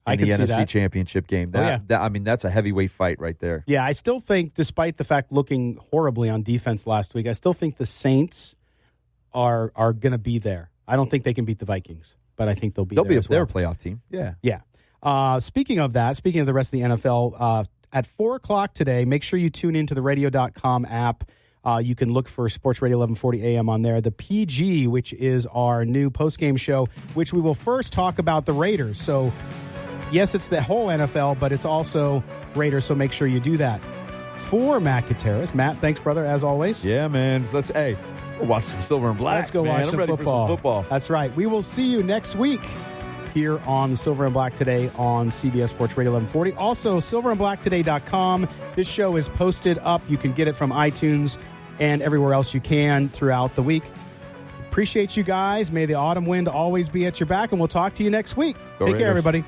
in the NFC Championship game. That's a heavyweight fight right there. Yeah, I still think, despite the fact looking horribly on defense last week, I still think the Saints are going to be there. I don't think they can beat the Vikings, but I think they'll be there. They're a playoff team. Yeah. Yeah. Speaking of the rest of the NFL, at 4 o'clock today, make sure you tune into the radio.com app. You can look for Sports Radio 1140 AM on there. The PG, which is our new postgame show, which we will first talk about the Raiders. So, yes, it's the whole NFL, but it's also Raiders, so make sure you do that. For Matt Gutierrez. Matt, thanks, brother, as always. Yeah, man. Let's go watch some Silver and Black. Let's go watch some football. That's right. We will see you next week here on the Silver and Black Today on CBS Sports Radio 1140. Also, silverandblacktoday.com. This show is posted up. You can get it from iTunes and everywhere else you can throughout the week. Appreciate you guys. May the autumn wind always be at your back, and we'll talk to you next week. Take care, everybody.